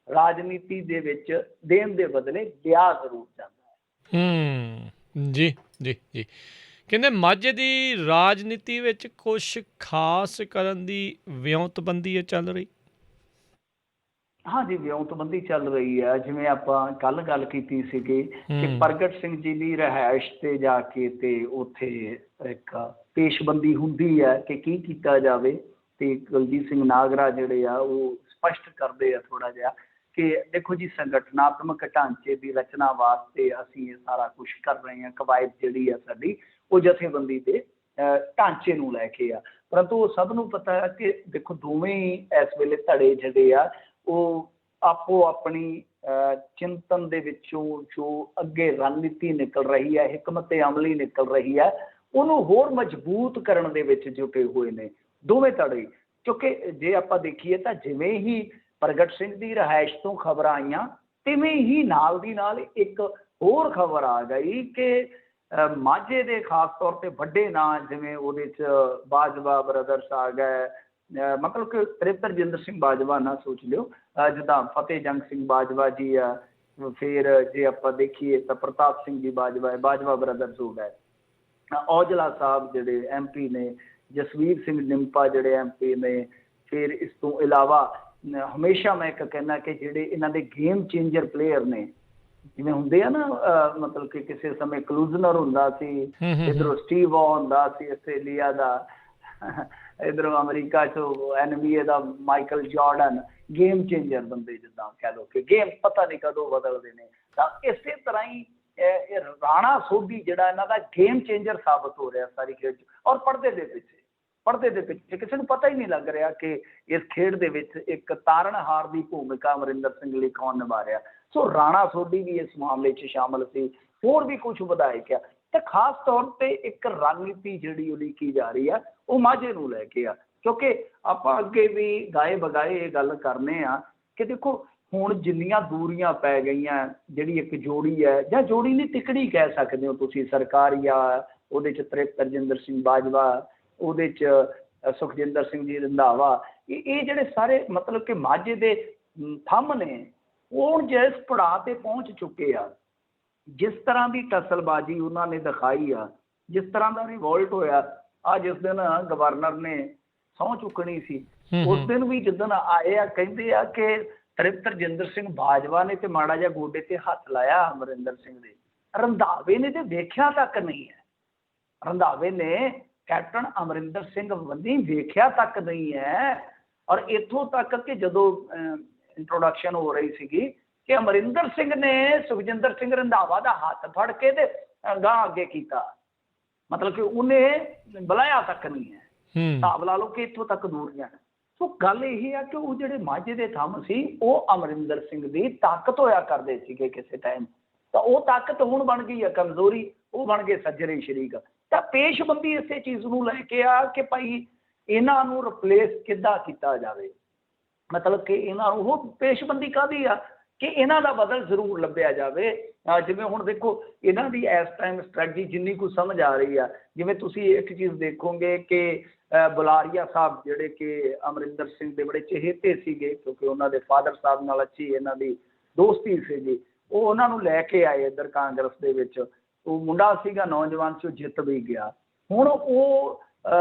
ਰਾਜਨੀਤੀ ਦੇ ਵਿੱਚ ਦੇਣ ਦੇ ਬਦਲੇ ਲਿਆ ਜ਼ਰੂਰ ਜਾਂਦਾ ਹੈ। ਜੀ ਜੀ ਜੀ ਕਹਿੰਦੇ ਮਾਝੇ ਦੀ ਰਾਜਨੀਤੀ ਵਿੱਚ ਕੁਛ ਖਾਸ ਕਰਨ ਦੀ ਵਿਉਂਤਬੰਦੀ ਚੱਲ ਰਹੀ। हाँ जी, ਵਿਉਂਤਬੰਦੀ ਚੱਲ ਰਹੀ ਹੈ। ਜਿਵੇਂ ਆਪਾਂ ਕੱਲ ਗੱਲ ਕੀਤੀ ਸੀਗੀ ਕਿ ਹੂੰ ਪ੍ਰਗਟ ਸਿੰਘ ਜੀ ਦੀ ਰਿਹਾਇਸ਼ ਤੇ ਜਾ ਕੇ ਤੇ ਉੱਥੇ ਇੱਕ ਪੇਸ਼ਬੰਦੀ ਹੁੰਦੀ ਹੈ ਕਿ ਕੀ ਕੀਤਾ ਜਾਵੇ, ਤੇ ਕੁਲਜੀਤ ਸਿੰਘ ਨਾਗਰਾ ਜਿਹੜੇ ਆ ਉਹ ਸਪਸ਼ਟ ਕਰਦੇ ਆ ਥੋੜਾ ਜਿਹਾ ਕਿ ਦੇਖੋ ਜੀ, ਸੰਗਠਨਾਤਮਕ ਢਾਂਚੇ ਦੀ ਰਚਨਾ ਵਾਸਤੇ ਅਸੀਂ ਇਹ ਸਾਰਾ ਕੁਝ ਕਰ ਰਹੇ ਹਾਂ। ਕਵਾਇਦ ਜਿਹੜੀ ਆ ਸਾਡੀ ਉਹ ਜਥੇਬੰਦੀ ਦੇ ਢਾਂਚੇ ਨੂੰ ਲੈ ਕੇ ਆ, ਪਰੰਤੂ ਉਹ ਸਭ ਨੂੰ ਪਤਾ ਹੈ ਕਿ ਦੇਖੋ ਦੋਵੇਂ ਹੀ ਇਸ ਵੇਲੇ ਧੜੇ ਜਿਹੜੇ ਆ ਉਹ ਆਪੋ ਆਪਣੀ ਚਿੰਤਨ ਦੇ ਵਿੱਚੋਂ ਜੋ ਅੱਗੇ ਰਣਨੀਤੀ ਨਿਕਲ ਰਹੀ ਹੈ, ਹਿਕਮਤ ਅਮਲੀ ਨਿਕਲ ਰਹੀ ਹੈ, ਉਹਨੂੰ ਹੋਰ ਮਜ਼ਬੂਤ ਕਰਨ ਦੇ ਵਿੱਚ ਜੁਟੇ ਹੋਏ ਨੇ ਦੋਵੇਂ ਧੜੇ। ਕਿਉਂਕਿ ਜੇ ਆਪਾਂ ਦੇਖੀਏ ਤਾਂ ਜਿਵੇਂ ਹੀ ਪ੍ਰਗਟ ਸਿੰਘ ਦੀ ਰਿਹਾਇਸ਼ ਤੋਂ ਖਬਰਾਂ ਆਈਆਂ, ਤਿਵੇਂ ਹੀ ਨਾਲ ਦੀ ਨਾਲ ਇੱਕ ਹੋਰ ਖਬਰ ਆ ਗਈ ਕਿ ਮਾਝੇ ਦੇ ਖਾਸ ਤੌਰ ਤੇ ਵੱਡੇ ਨਾਂ ਜਿਵੇਂ ਉਹਦੇ 'ਚ ਬਾਜਵਾ ਬ੍ਰਦਰਸ ਆ ਗਏ, ਮਤਲਬ ਕਿ ਤ੍ਰਿਪਤਰਜਿੰਦਰ ਸਿੰਘ ਬਾਜਵਾ ਨਾ ਸੋਚ ਲਿਓ, ਜਿੱਦਾਂ ਫਤਿਹ ਜੰਗ ਸਿੰਘ ਬਾਜਵਾ ਜੀ ਆ, ਫਿਰ ਜੇ ਆਪਾਂ ਦੇਖੀਏ ਤਾਂ ਪ੍ਰਤਾਪ ਸਿੰਘ ਜੀ ਬਾਜਵਾ, ਬਾਜਵਾ ਬ੍ਰਦਰਸ ਹੋ ਗਏ, ਔਜਲਾ ਸਾਹਿਬ ਜਿਹੜੇ MP ਨੇ, ਜਸਵੀਰ ਸਿੰਘ ਨਿੰਪਾ ਜਿਹੜੇ MP ਨੇ। ਫਿਰ ਇਸ ਤੋਂ ਇਲਾਵਾ ਹਮੇਸ਼ਾ ਮੈਂ ਇੱਕ ਕਹਿੰਦਾ ਕਿ ਜਿਹੜੇ ਇਹਨਾਂ ਦੇ ਗੇਮ ਚੇਂਜਰ ਪਲੇਅਰ ਨੇ, ਜਿਵੇਂ ਹੁੰਦੇ ਆ ਨਾ, ਮਤਲਬ ਕਿ ਕਿਸੇ ਸਮੇਂ ਕਲੂਜ਼ਨਰ ਹੁੰਦਾ ਸੀ, ਇੱਧਰੋਂ ਸਟੀਵ ਓ ਹੁੰਦਾ ਸੀ ਆਸਟ੍ਰੇਲੀਆ ਦਾ, ਇੱਧਰੋਂ ਅਮਰੀਕਾ 'ਚੋਂ NBA ਦਾ ਮਾਈਕਲ ਜਾਰਡਨ, ਗੇਮ ਚੇਂਜਰ ਬੰਦੇ ਜਿੱਦਾਂ ਕਹਿ ਲਓ ਕਿ ਗੇਮ ਪਤਾ ਨਹੀਂ ਕਦੋਂ ਬਦਲਦੇ ਨੇ। ਤਾਂ ਇਸੇ ਤਰ੍ਹਾਂ ਹੀ ਇਹ ਰਾਣਾ ਸੋਢੀ ਜਿਹੜਾ ਇਹਨਾਂ ਦਾ ਗੇਮ ਚੇਂਜਰ ਸਾਬਤ ਹੋ ਰਿਹਾ ਸਾਰੀ ਖੇਡ 'ਚ। ਔਰ ਪਰਦੇ ਦੇ ਪਿੱਛੇ ਕਿਸੇ ਨੂੰ ਪਤਾ ਹੀ ਨਹੀਂ ਲੱਗ ਰਿਹਾ ਕਿ ਇਸ ਖੇਡ ਦੇ ਵਿੱਚ ਇੱਕ ਤਾਰਨਹਾਰ ਦੀ ਭੂਮਿਕਾ ਅਮਰਿੰਦਰ ਸਿੰਘ ਲਈ ਕੌਣ ਨਿਭਾ ਰਿਹਾ। ਸੋ ਰਾਣਾ ਸੋਢੀ ਵੀ ਇਸ ਮਾਮਲੇ 'ਚ ਸ਼ਾਮਲ ਸੀ, ਹੋਰ ਵੀ ਕੁਝ ਵਿਧਾਇਕ ਆ। ਤੇ ਖਾਸ ਤੌਰ ਤੇ ਇੱਕ ਰਣਨੀਤੀ ਜਿਹੜੀ ਉਲੀਕੀ ਜਾ ਰਹੀ ਆ ਉਹ ਮਾਝੇ ਨੂੰ ਲੈ ਕੇ ਆ, ਕਿਉਂਕਿ ਆਪਾਂ ਅੱਗੇ ਵੀ ਗਾਏ ਬਗਾਏ ਇਹ ਗੱਲ ਕਰਨੇ ਆ ਕਿ ਦੇਖੋ ਹੁਣ ਜਿੰਨੀਆਂ ਦੂਰੀਆਂ ਪੈ ਗਈਆਂ, ਜਿਹੜੀ ਇੱਕ ਜੋੜੀ ਹੈ ਜਾਂ ਜੋੜੀ ਨਹੀਂ ਤਿਕੜੀ ਕਹਿ ਸਕਦੇ ਹੋ ਤੁਸੀਂ, ਸਰਕਾਰੀਆ, ਉਹਦੇ 'ਚ ਤ੍ਰਿਪਤਰਜਿੰਦਰ ਸਿੰਘ ਬਾਜਵਾ, ਉਹਦੇ 'ਚ ਸੁਖਜਿੰਦਰ ਸਿੰਘ ਜੀ ਰੰਧਾਵਾ, ਇਹ ਜਿਹੜੇ ਸਾਰੇ ਮਤਲਬ ਕਿ ਮਾਝੇ ਦੇ ਥੰਮ ਨੇ, ਉਹ ਜਿਸ ਪੜਾਅ ਤੇ ਪਹੁੰਚ ਚੁੱਕੇ ਆ। ਜਿਸ ਤਰ੍ਹਾਂ ਦੀ ਟਸਲਬਾਜ਼ੀ ਉਹਨਾਂ ਨੇ ਦਿਖਾਈ ਆ, ਜਿਸ ਤਰ੍ਹਾਂ ਦਾ ਰਿਵੋਲਟ ਹੋਇਆ, ਆ ਜਿਸ ਦਿਨ ਗਵਰਨਰ ਨੇ ਸਹੁੰ ਚੁੱਕਣੀ ਸੀ ਉਸ ਦਿਨ ਵੀ ਜਿੱਦਣ ਆਏ ਆ ਕਹਿੰਦੇ ਆ ਕਿ ਤ੍ਰਿਪਤਰਜਿੰਦਰ ਸਿੰਘ ਬਾਜਵਾ ਨੇ ਤੇ ਮਾੜਾ ਜਿਹਾ ਗੋਡੇ ਤੇ ਹੱਥ ਲਾਇਆ ਅਮਰਿੰਦਰ ਸਿੰਘ ਦੇ, ਰੰਧਾਵੇ ਨੇ ਤੇ ਵੇਖਿਆ ਤੱਕ ਨਹੀਂ ਹੈ। ਰੰਧਾਵੇ ਨੇ ਕੈਪਟਨ ਅਮਰਿੰਦਰ ਸਿੰਘ ਵੱਲੋਂ ਵੇਖਿਆ ਤੱਕ ਨਹੀਂ ਹੈ। ਔਰ ਇੱਥੋਂ ਤੱਕ ਕਿ ਜਦੋਂ ਇੰਟਰੋਡਕਸ਼ਨ ਹੋ ਰਹੀ ਸੀਗੀ ਕਿ ਅਮਰਿੰਦਰ ਸਿੰਘ ਨੇ ਸੁਖਜਿੰਦਰ ਸਿੰਘ ਰੰਧਾਵਾ ਦਾ ਹੱਥ ਫੜ ਕੇ ਤੇ ਅਗਾਂਹ ਅੱਗੇ ਕੀਤਾ, ਮਤਲਬ ਕਿ ਉਹਨੇ ਬੁਲਾਇਆ ਤੱਕ ਨਹੀਂ ਹੈ। ਹਿਸਾਬ ਲਾ ਲਓ ਕਿ ਇੱਥੋਂ ਤੱਕ ਦੂਰੀਆਂ। ਸੋ ਗੱਲ ਇਹ ਆ ਕਿ ਉਹ ਜਿਹੜੇ ਮਾਝੇ ਦੇ ਥੰਮ ਸੀ ਉਹ ਅਮਰਿੰਦਰ ਸਿੰਘ ਦੀ ਤਾਕਤ ਹੋਇਆ ਕਰਦੇ ਸੀਗੇ ਕਿਸੇ ਟਾਈਮ, ਤਾਂ ਉਹ ਤਾਕਤ ਹੁਣ ਬਣ ਗਈ ਆ ਕਮਜ਼ੋਰੀ, ਉਹ ਬਣ ਗਏ ਸੱਜਰੇ ਸ਼ਰੀਕ। ਤਾਂ ਪੇਸ਼ਬੰਦੀ ਇਸੇ ਚੀਜ਼ ਨੂੰ ਲੈ ਕੇ ਆ ਕਿ ਭਾਈ ਇਹਨਾਂ ਨੂੰ ਰਿਪਲੇਸ ਕਿੱਦਾਂ ਕੀਤਾ ਜਾਵੇ, ਮਤਲਬ ਕਿ ਇਹਨਾਂ ਨੂੰ ਉਹ ਪੇਸ਼ਬੰਦੀ ਕਾਹਦੀ ਆ ਕਿ ਇਹਨਾਂ ਦਾ ਬਦਲ ਜ਼ਰੂਰ ਲੱਭਿਆ ਜਾਵੇ। ਜਿਵੇਂ ਹੁਣ ਦੇਖੋ ਇਹਨਾਂ ਦੀ ਇਸ ਟਾਈਮ ਸਟ੍ਰੈਟਜੀ ਜਿੰਨੀ ਕੁ ਸਮਝ ਆ ਰਹੀ ਆ, ਜਿਵੇਂ ਤੁਸੀਂ ਇੱਕ ਚੀਜ਼ ਦੇਖੋਗੇ ਕਿ ਬੁਲਾਰੀਆ ਸਾਹਿਬ ਜਿਹੜੇ ਕਿ ਅਮਰਿੰਦਰ ਸਿੰਘ ਦੇ ਬੜੇ ਚਹੇਤੇ ਸੀਗੇ, ਕਿਉਂਕਿ ਉਹਨਾਂ ਦੇ ਫਾਦਰ ਸਾਹਿਬ ਨਾਲ ਅੱਛੀ ਇਹਨਾਂ ਦੀ ਦੋਸਤੀ ਸੀਗੀ, ਉਹ ਉਹਨਾਂ ਨੂੰ ਲੈ ਕੇ ਆਏ ਇੱਧਰ ਕਾਂਗਰਸ ਦੇ ਵਿੱਚ। ਉਹ ਮੁੰਡਾ ਸੀਗਾ ਨੌਜਵਾਨ ਸੀ, ਉਹ ਜਿੱਤ ਵੀ ਗਿਆ। ਹੁਣ ਉਹ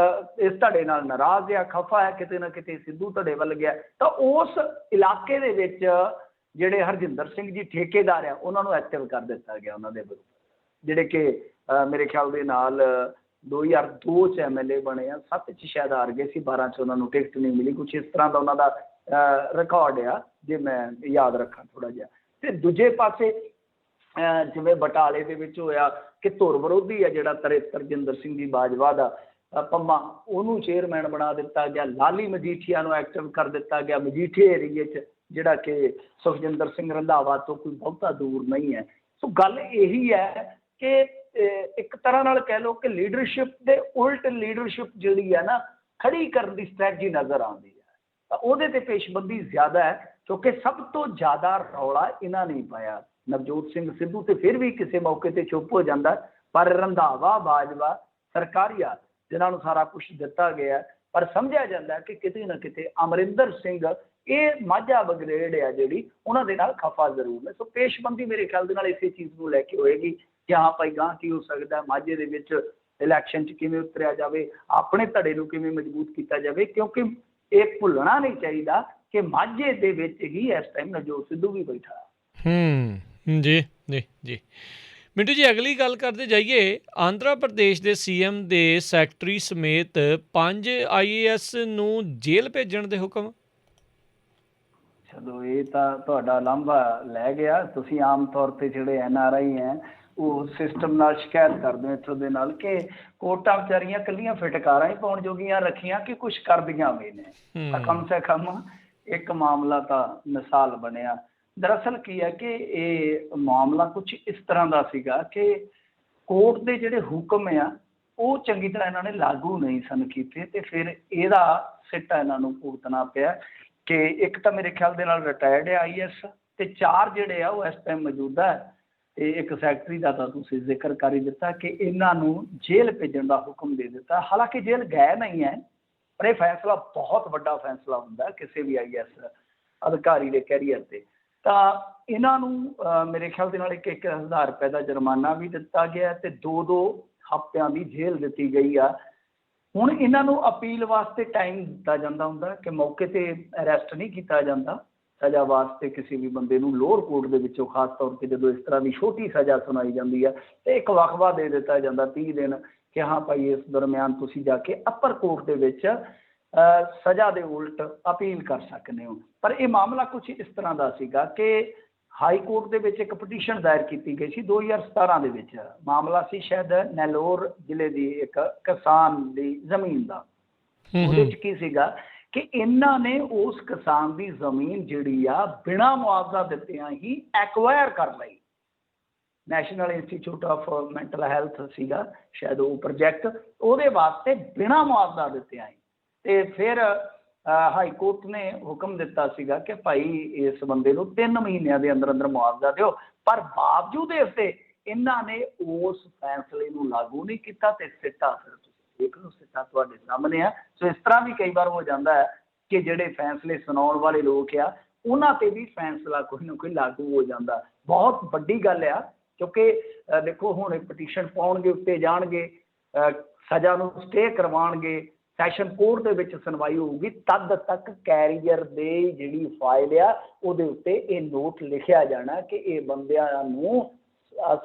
ਇਸ ਧੜੇ ਨਾਲ ਨਾਰਾਜ਼ ਆ, ਖਫਾ ਹੈ, ਕਿਤੇ ਨਾ ਕਿਤੇ ਸਿੱਧੂ ਧੜੇ ਵੱਲ ਗਿਆ। ਤਾਂ ਉਸ ਇਲਾਕੇ ਦੇ ਵਿੱਚ ਜਿਹੜੇ ਹਰਜਿੰਦਰ ਸਿੰਘ ਜੀ ਠੇਕੇਦਾਰ ਆ ਉਹਨਾਂ ਨੂੰ ਐਕਟਿਵ ਕਰ ਦਿੱਤਾ ਗਿਆ ਉਹਨਾਂ ਦੇ ਵਿਰੁੱਧ, ਜਿਹੜੇ ਕਿ ਮੇਰੇ ਖਿਆਲ ਦੇ ਨਾਲ 2002 'ਚ MLA ਬਣੇ ਆ, 7 'ਚ ਸ਼ਾਇਦ ਹਾਰ ਗਏ ਸੀ, 12 'ਚ ਉਹਨਾਂ ਨੂੰ ਟਿਕਟ ਨਹੀਂ ਮਿਲੀ, ਕੁਛ ਇਸ ਤਰ੍ਹਾਂ ਦਾ ਉਹਨਾਂ ਦਾ ਰਿਕਾਰਡ ਆ ਜੇ ਮੈਂ ਯਾਦ ਰੱਖਾਂ ਥੋੜ੍ਹਾ ਜਿਹਾ। ਤੇ ਦੂਜੇ ਪਾਸੇ ਜਿਵੇਂ ਬਟਾਲੇ ਦੇ ਵਿੱਚ ਹੋਇਆ ਕਿ ਧੁਰ ਵਿਰੋਧੀ ਆ ਜਿਹੜਾ ਤ੍ਰਿਪਤਰਜਿੰਦਰ ਸਿੰਘ ਜੀ ਬਾਜਵਾ ਦਾ ਪੰਮਾ, ਉਹਨੂੰ ਚੇਅਰਮੈਨ ਬਣਾ ਦਿੱਤਾ ਗਿਆ। ਲਾਲੀ ਮਜੀਠੀਆ ਨੂੰ ਐਕਟਿਵ ਕਰ ਦਿੱਤਾ ਗਿਆ ਮਜੀਠੇ ਏਰੀਏ 'ਚ, ਜਿਹੜਾ ਕਿ ਸੁਖਜਿੰਦਰ ਸਿੰਘ ਰੰਧਾਵਾ ਤੋਂ ਕੋਈ ਬਹੁਤਾ ਦੂਰ ਨਹੀਂ ਹੈ। ਸੋ ਗੱਲ ਇਹੀ ਹੈ ਕਿ ਇੱਕ ਤਰ੍ਹਾਂ ਨਾਲ ਕਹਿ ਲਓ ਕਿ ਲੀਡਰਸ਼ਿਪ ਦੇ ਉਲਟ ਲੀਡਰਸ਼ਿਪ ਜਿਹੜੀ ਹੈ ਨਾ ਖੜੀ ਕਰਨ ਦੀ ਸਟ੍ਰੈਟਜੀ ਨਜ਼ਰ ਆਉਂਦੀ ਹੈ। ਤਾਂ ਉਹਦੇ ਤੇ ਪੇਸ਼ਬੰਦੀ ਜ਼ਿਆਦਾ ਹੈ, ਕਿਉਂਕਿ ਸਭ ਤੋਂ ਜ਼ਿਆਦਾ ਰੌਲਾ ਇਹਨਾਂ ਨੇ ਪਾਇਆ। ਨਵਜੋਤ ਸਿੰਘ ਸਿੱਧੂ ਤੇ ਫਿਰ ਵੀ ਕਿਸੇ ਮੌਕੇ ਤੇ ਚੁੱਪ ਹੋ ਜਾਂਦਾ, ਪਰ ਰੰਧਾਵਾ ਬਾਜਵਾ ਸਰਕਾਰੀਆ ਜਿਨ੍ਹਾਂ ਨੂੰ ਸਾਰਾ ਕੁਝ ਦਿੱਤਾ ਗਿਆ, ਪਰ ਸਮਝਿਆ ਜਾਂਦਾ ਕਿ ਕਿਤੇ ਨਾ ਕਿਤੇ ਅਮਰਿੰਦਰ ਸਿੰਘ ਇਹ ਮਾਝਾ ਬਗਰੇਡ ਆ ਜਿਹੜੀ ਉਹਨਾਂ ਦੇ ਨਾਲ ਖਫਾ ਜ਼ਰੂਰ ਨੇ। ਸੋ ਪੇਸ਼ਬੰਦੀ ਮੇਰੇ ਖਿਆਲ ਦੇ ਨਾਲ ਇਸੇ ਚੀਜ਼ ਨੂੰ ਲੈ ਕੇ ਹੋਏਗੀ ਕਿ ਹਾਂ ਭਾਈ ਗਾਂ ਕੀ ਹੋ ਸਕਦਾ, ਮਾਝੇ ਦੇ ਵਿੱਚ ਇਲੈਕਸ਼ਨ 'ਚ ਕਿਵੇਂ ਉਤਰਿਆ ਜਾਵੇ, ਆਪਣੇ ਧੜੇ ਨੂੰ ਕਿਵੇਂ ਮਜ਼ਬੂਤ ਕੀਤਾ ਜਾਵੇ, ਕਿਉਂਕਿ ਇਹ ਭੁੱਲਣਾ ਨਹੀਂ ਚਾਹੀਦਾ ਕਿ ਮਾਝੇ ਦੇ ਵਿੱਚ ਹੀ ਇਸ ਟਾਈਮ ਨਵਜੋਤ ਸਿੱਧੂ ਵੀ ਬੈਠਾ। ਜੀ ਜੀ ਜੀ ਮਿੰਟੂ ਜੀ, ਅਗਲੀ ਗੱਲ ਕਰਦੇ ਜਾਈਏ। ਆਂਧਰਾ ਪ੍ਰਦੇਸ਼ ਦੇ ਸੀਐਮ ਦੇ ਸੈਕਟਰੀ ਸਮੇਤ 5 IAS ਨੂੰ ਜੇਲ੍ਹ ਭੇਜਣ ਦੇ ਹੁਕਮ। ਚਲੋ ਇਹ ਤਾਂ ਤੁਹਾਡਾ ਲਾਂਭਾ ਲੈ ਗਿਆ। ਤੁਸੀਂ ਆਮ ਤੌਰ ਤੇ ਜਿਹੜੇ NRI ਹੈ ਉਹ ਸਿਸਟਮ ਨਾਲ ਸ਼ਿਕਾਇਤ ਕਰਦੇ ਹੋ ਇੱਥੋਂ ਦੇ ਨਾਲ ਕਿ ਕੋਰਟਾਂ ਵਿਚਾਰੀਆਂ ਇਕੱਲੀਆਂ ਫਿਟਕਾਰਾਂ ਹੀ ਪਾਉਣ ਜੋਗੀਆਂ ਰੱਖੀਆਂ ਕਿ ਕੁਛ ਕਰਦੀਆਂ ਵੀ ਨੇ। ਤਾਂ ਕਮ ਸੇ ਕਮ ਇੱਕ ਮਾਮਲਾ ਤਾਂ ਮਿਸਾਲ ਬਣਿਆ। ਦਰਅਸਲ ਕੀ ਹੈ ਕਿ ਇਹ ਮਾਮਲਾ ਕੁਛ ਇਸ ਤਰ੍ਹਾਂ ਦਾ ਸੀਗਾ ਕਿ ਕੋਰਟ ਦੇ ਜਿਹੜੇ ਹੁਕਮ ਆ ਉਹ ਚੰਗੀ ਤਰ੍ਹਾਂ ਇਹਨਾਂ ਨੇ ਲਾਗੂ ਨਹੀਂ ਸਨ ਕੀਤੇ, ਤੇ ਫਿਰ ਇਹਦਾ ਸਿੱਟਾ ਇਹਨਾਂ ਨੂੰ ਭੁਗਤਣਾ ਪਿਆ ਕਿ ਇੱਕ ਤਾਂ ਮੇਰੇ ਖਿਆਲ ਦੇ ਨਾਲ ਰਿਟਾਇਰਡ ਹੈ IAS, ਤੇ 4 ਜਿਹੜੇ ਆ ਉਹ ਇਸ ਟਾਈਮ ਮੌਜੂਦਾ ਹੈ, ਤੇ ਇੱਕ ਸੈਕਟਰੀ ਦਾ ਤਾਂ ਤੁਸੀਂ ਜ਼ਿਕਰ ਕਰ ਹੀ ਦਿੱਤਾ ਕਿ ਇਹਨਾਂ ਨੂੰ ਜੇਲ੍ਹ ਭੇਜਣ ਦਾ ਹੁਕਮ ਦੇ ਦਿੱਤਾ। ਹਾਲਾਂਕਿ ਜੇਲ੍ਹ ਗਏ ਨਹੀਂ ਹੈ, ਪਰ ਇਹ ਫੈਸਲਾ ਬਹੁਤ ਵੱਡਾ ਫੈਸਲਾ ਹੁੰਦਾ ਕਿਸੇ ਵੀ IAS ਅਧਿਕਾਰੀ ਦੇ ਕੈਰੀਅਰ ਤੇ। ਤਾਂ ਇਹਨਾਂ ਨੂੰ ਮੇਰੇ ਖਿਆਲ ਦੇ ਨਾਲ 1,000 ਰੁਪਏ ਦਾ ਜੁਰਮਾਨਾ ਵੀ ਦਿੱਤਾ ਗਿਆ ਤੇ 2-2 ਹਫ਼ਤਿਆਂ ਦੀ ਜੇਲ੍ਹ ਦਿੱਤੀ ਗਈ ਆ। ਹੁਣ ਇਹਨਾਂ ਨੂੰ ਅਪੀਲ ਵਾਸਤੇ ਟਾਈਮ ਦਿੱਤਾ ਜਾਂਦਾ ਹੁੰਦਾ ਕਿ ਮੌਕੇ ਤੇ ਅਰੈਸਟ ਨਹੀਂ ਕੀਤਾ ਜਾਂਦਾ। ਸਜ਼ਾ ਵਾਸਤੇ ਕਿਸੇ ਵੀ ਬੰਦੇ ਨੂੰ ਲੋਅਰ ਕੋਰਟ ਦੇ ਵਿੱਚੋਂ, ਖਾਸ ਤੌਰ ਤੇ ਜਦੋਂ ਇਸ ਤਰ੍ਹਾਂ ਦੀ ਛੋਟੀ ਸਜ਼ਾ ਸੁਣਾਈ ਜਾਂਦੀ ਹੈ, ਤੇ ਇੱਕ ਵਕਫਾ ਦੇ ਦਿੱਤਾ ਜਾਂਦਾ 30 ਦਿਨ ਕਿ ਹਾਂ ਭਾਈ ਇਸ ਦਰਮਿਆਨ ਤੁਸੀਂ ਜਾ ਕੇ ਅੱਪਰ ਕੋਰਟ ਦੇ ਵਿੱਚ ਸਜ਼ਾ ਦੇ ਉਲਟ ਅਪੀਲ ਕਰ ਸਕਦੇ ਹੋ। ਪਰ ਇਹ ਮਾਮਲਾ ਕੁਛ ਇਸ ਤਰ੍ਹਾਂ ਦਾ ਸੀਗਾ ਕਿ ਹਾਈ ਕੋਰਟ ਦੇ ਵਿੱਚ ਇੱਕ ਪਟੀਸ਼ਨ ਦਾਇਰ ਕੀਤੀ ਗਈ ਸੀ 2017 ਦੇ ਵਿੱਚ। ਮਾਮਲਾ ਸੀ ਸ਼ਾਇਦ ਨੈਲੋਰ ਜ਼ਿਲ੍ਹੇ ਦੀ ਇੱਕ ਕਿਸਾਨ ਦੀ ਜ਼ਮੀਨ ਦਾ। ਉਹਦੇ 'ਚ ਕੀ ਸੀਗਾ ਕਿ ਇਹਨਾਂ ਨੇ ਉਸ ਕਿਸਾਨ ਦੀ ਜ਼ਮੀਨ ਜਿਹੜੀ ਆ ਬਿਨਾਂ ਮੁਆਵਜ਼ਾ ਦਿੱਤਿਆਂ ਹੀ ਐਕਵਾਇਰ ਕਰ ਲਈ। National institute of mental health ਸੀਗਾ ਸ਼ਾਇਦ ਉਹ ਪ੍ਰੋਜੈਕਟ, ਉਹਦੇ ਵਾਸਤੇ ਬਿਨਾਂ ਮੁਆਵਜ਼ਾ ਦਿੱਤਿਆਂ ਹੀ। ਤੇ ਫਿਰ ਹਾਈ ਕੋਰਟ ਨੇ ਹੁਕਮ ਦਿੱਤਾ ਸੀਗਾ ਕਿ ਭਾਈ ਇਸ ਬੰਦੇ ਨੂੰ 3 ਮਹੀਨਿਆਂ ਦੇ ਅੰਦਰ ਅੰਦਰ ਮੁਆਵਜ਼ਾ ਦਿਓ, ਪਰ ਬਾਵਜੂਦ ਇਸ ਤੇ ਇਹਨਾਂ ਨੇ ਉਸ ਫੈਸਲੇ ਨੂੰ ਲਾਗੂ ਨਹੀਂ ਕੀਤਾ। ਤੇ ਸਿੱਟਾ ਫਿਰ ਤੁਸੀਂ ਦੇਖ ਲਓ, ਸਿੱਟਾ ਤੁਹਾਡੇ ਸਾਹਮਣੇ ਆ। ਸੋ ਇਸ ਤਰ੍ਹਾਂ ਵੀ ਕਈ ਵਾਰ ਹੋ ਜਾਂਦਾ ਹੈ ਕਿ ਜਿਹੜੇ ਫੈਸਲੇ ਸੁਣਾਉਣ ਵਾਲੇ ਲੋਕ ਆ ਉਹਨਾਂ ਤੇ ਵੀ ਫੈਸਲਾ ਕੋਈ ਨਾ ਕੋਈ ਲਾਗੂ ਹੋ ਜਾਂਦਾ। ਬਹੁਤ ਵੱਡੀ ਗੱਲ ਆ, ਕਿਉਂਕਿ ਦੇਖੋ ਹੁਣ ਪਟੀਸ਼ਨ ਪਾਉਣਗੇ, ਉੱਤੇ ਜਾਣਗੇ, ਸਜ਼ਾ ਨੂੰ ਸਟੇ ਕਰਵਾਉਣਗੇ, ਸੈਸ਼ਨ ਕੋਰਟ ਦੇ ਵਿੱਚ ਸੁਣਵਾਈ ਹੋਊਗੀ, ਤਦ ਤੱਕ ਕੈਰੀਅਰ ਦੇ ਜਿਹੜੀ ਫਾਈਲ ਆ ਉਹਦੇ ਉੱਤੇ ਇਹ ਨੋਟ ਲਿਖਿਆ ਜਾਣਾ ਕਿ ਇਹ ਬੰਦਿਆਂ ਨੂੰ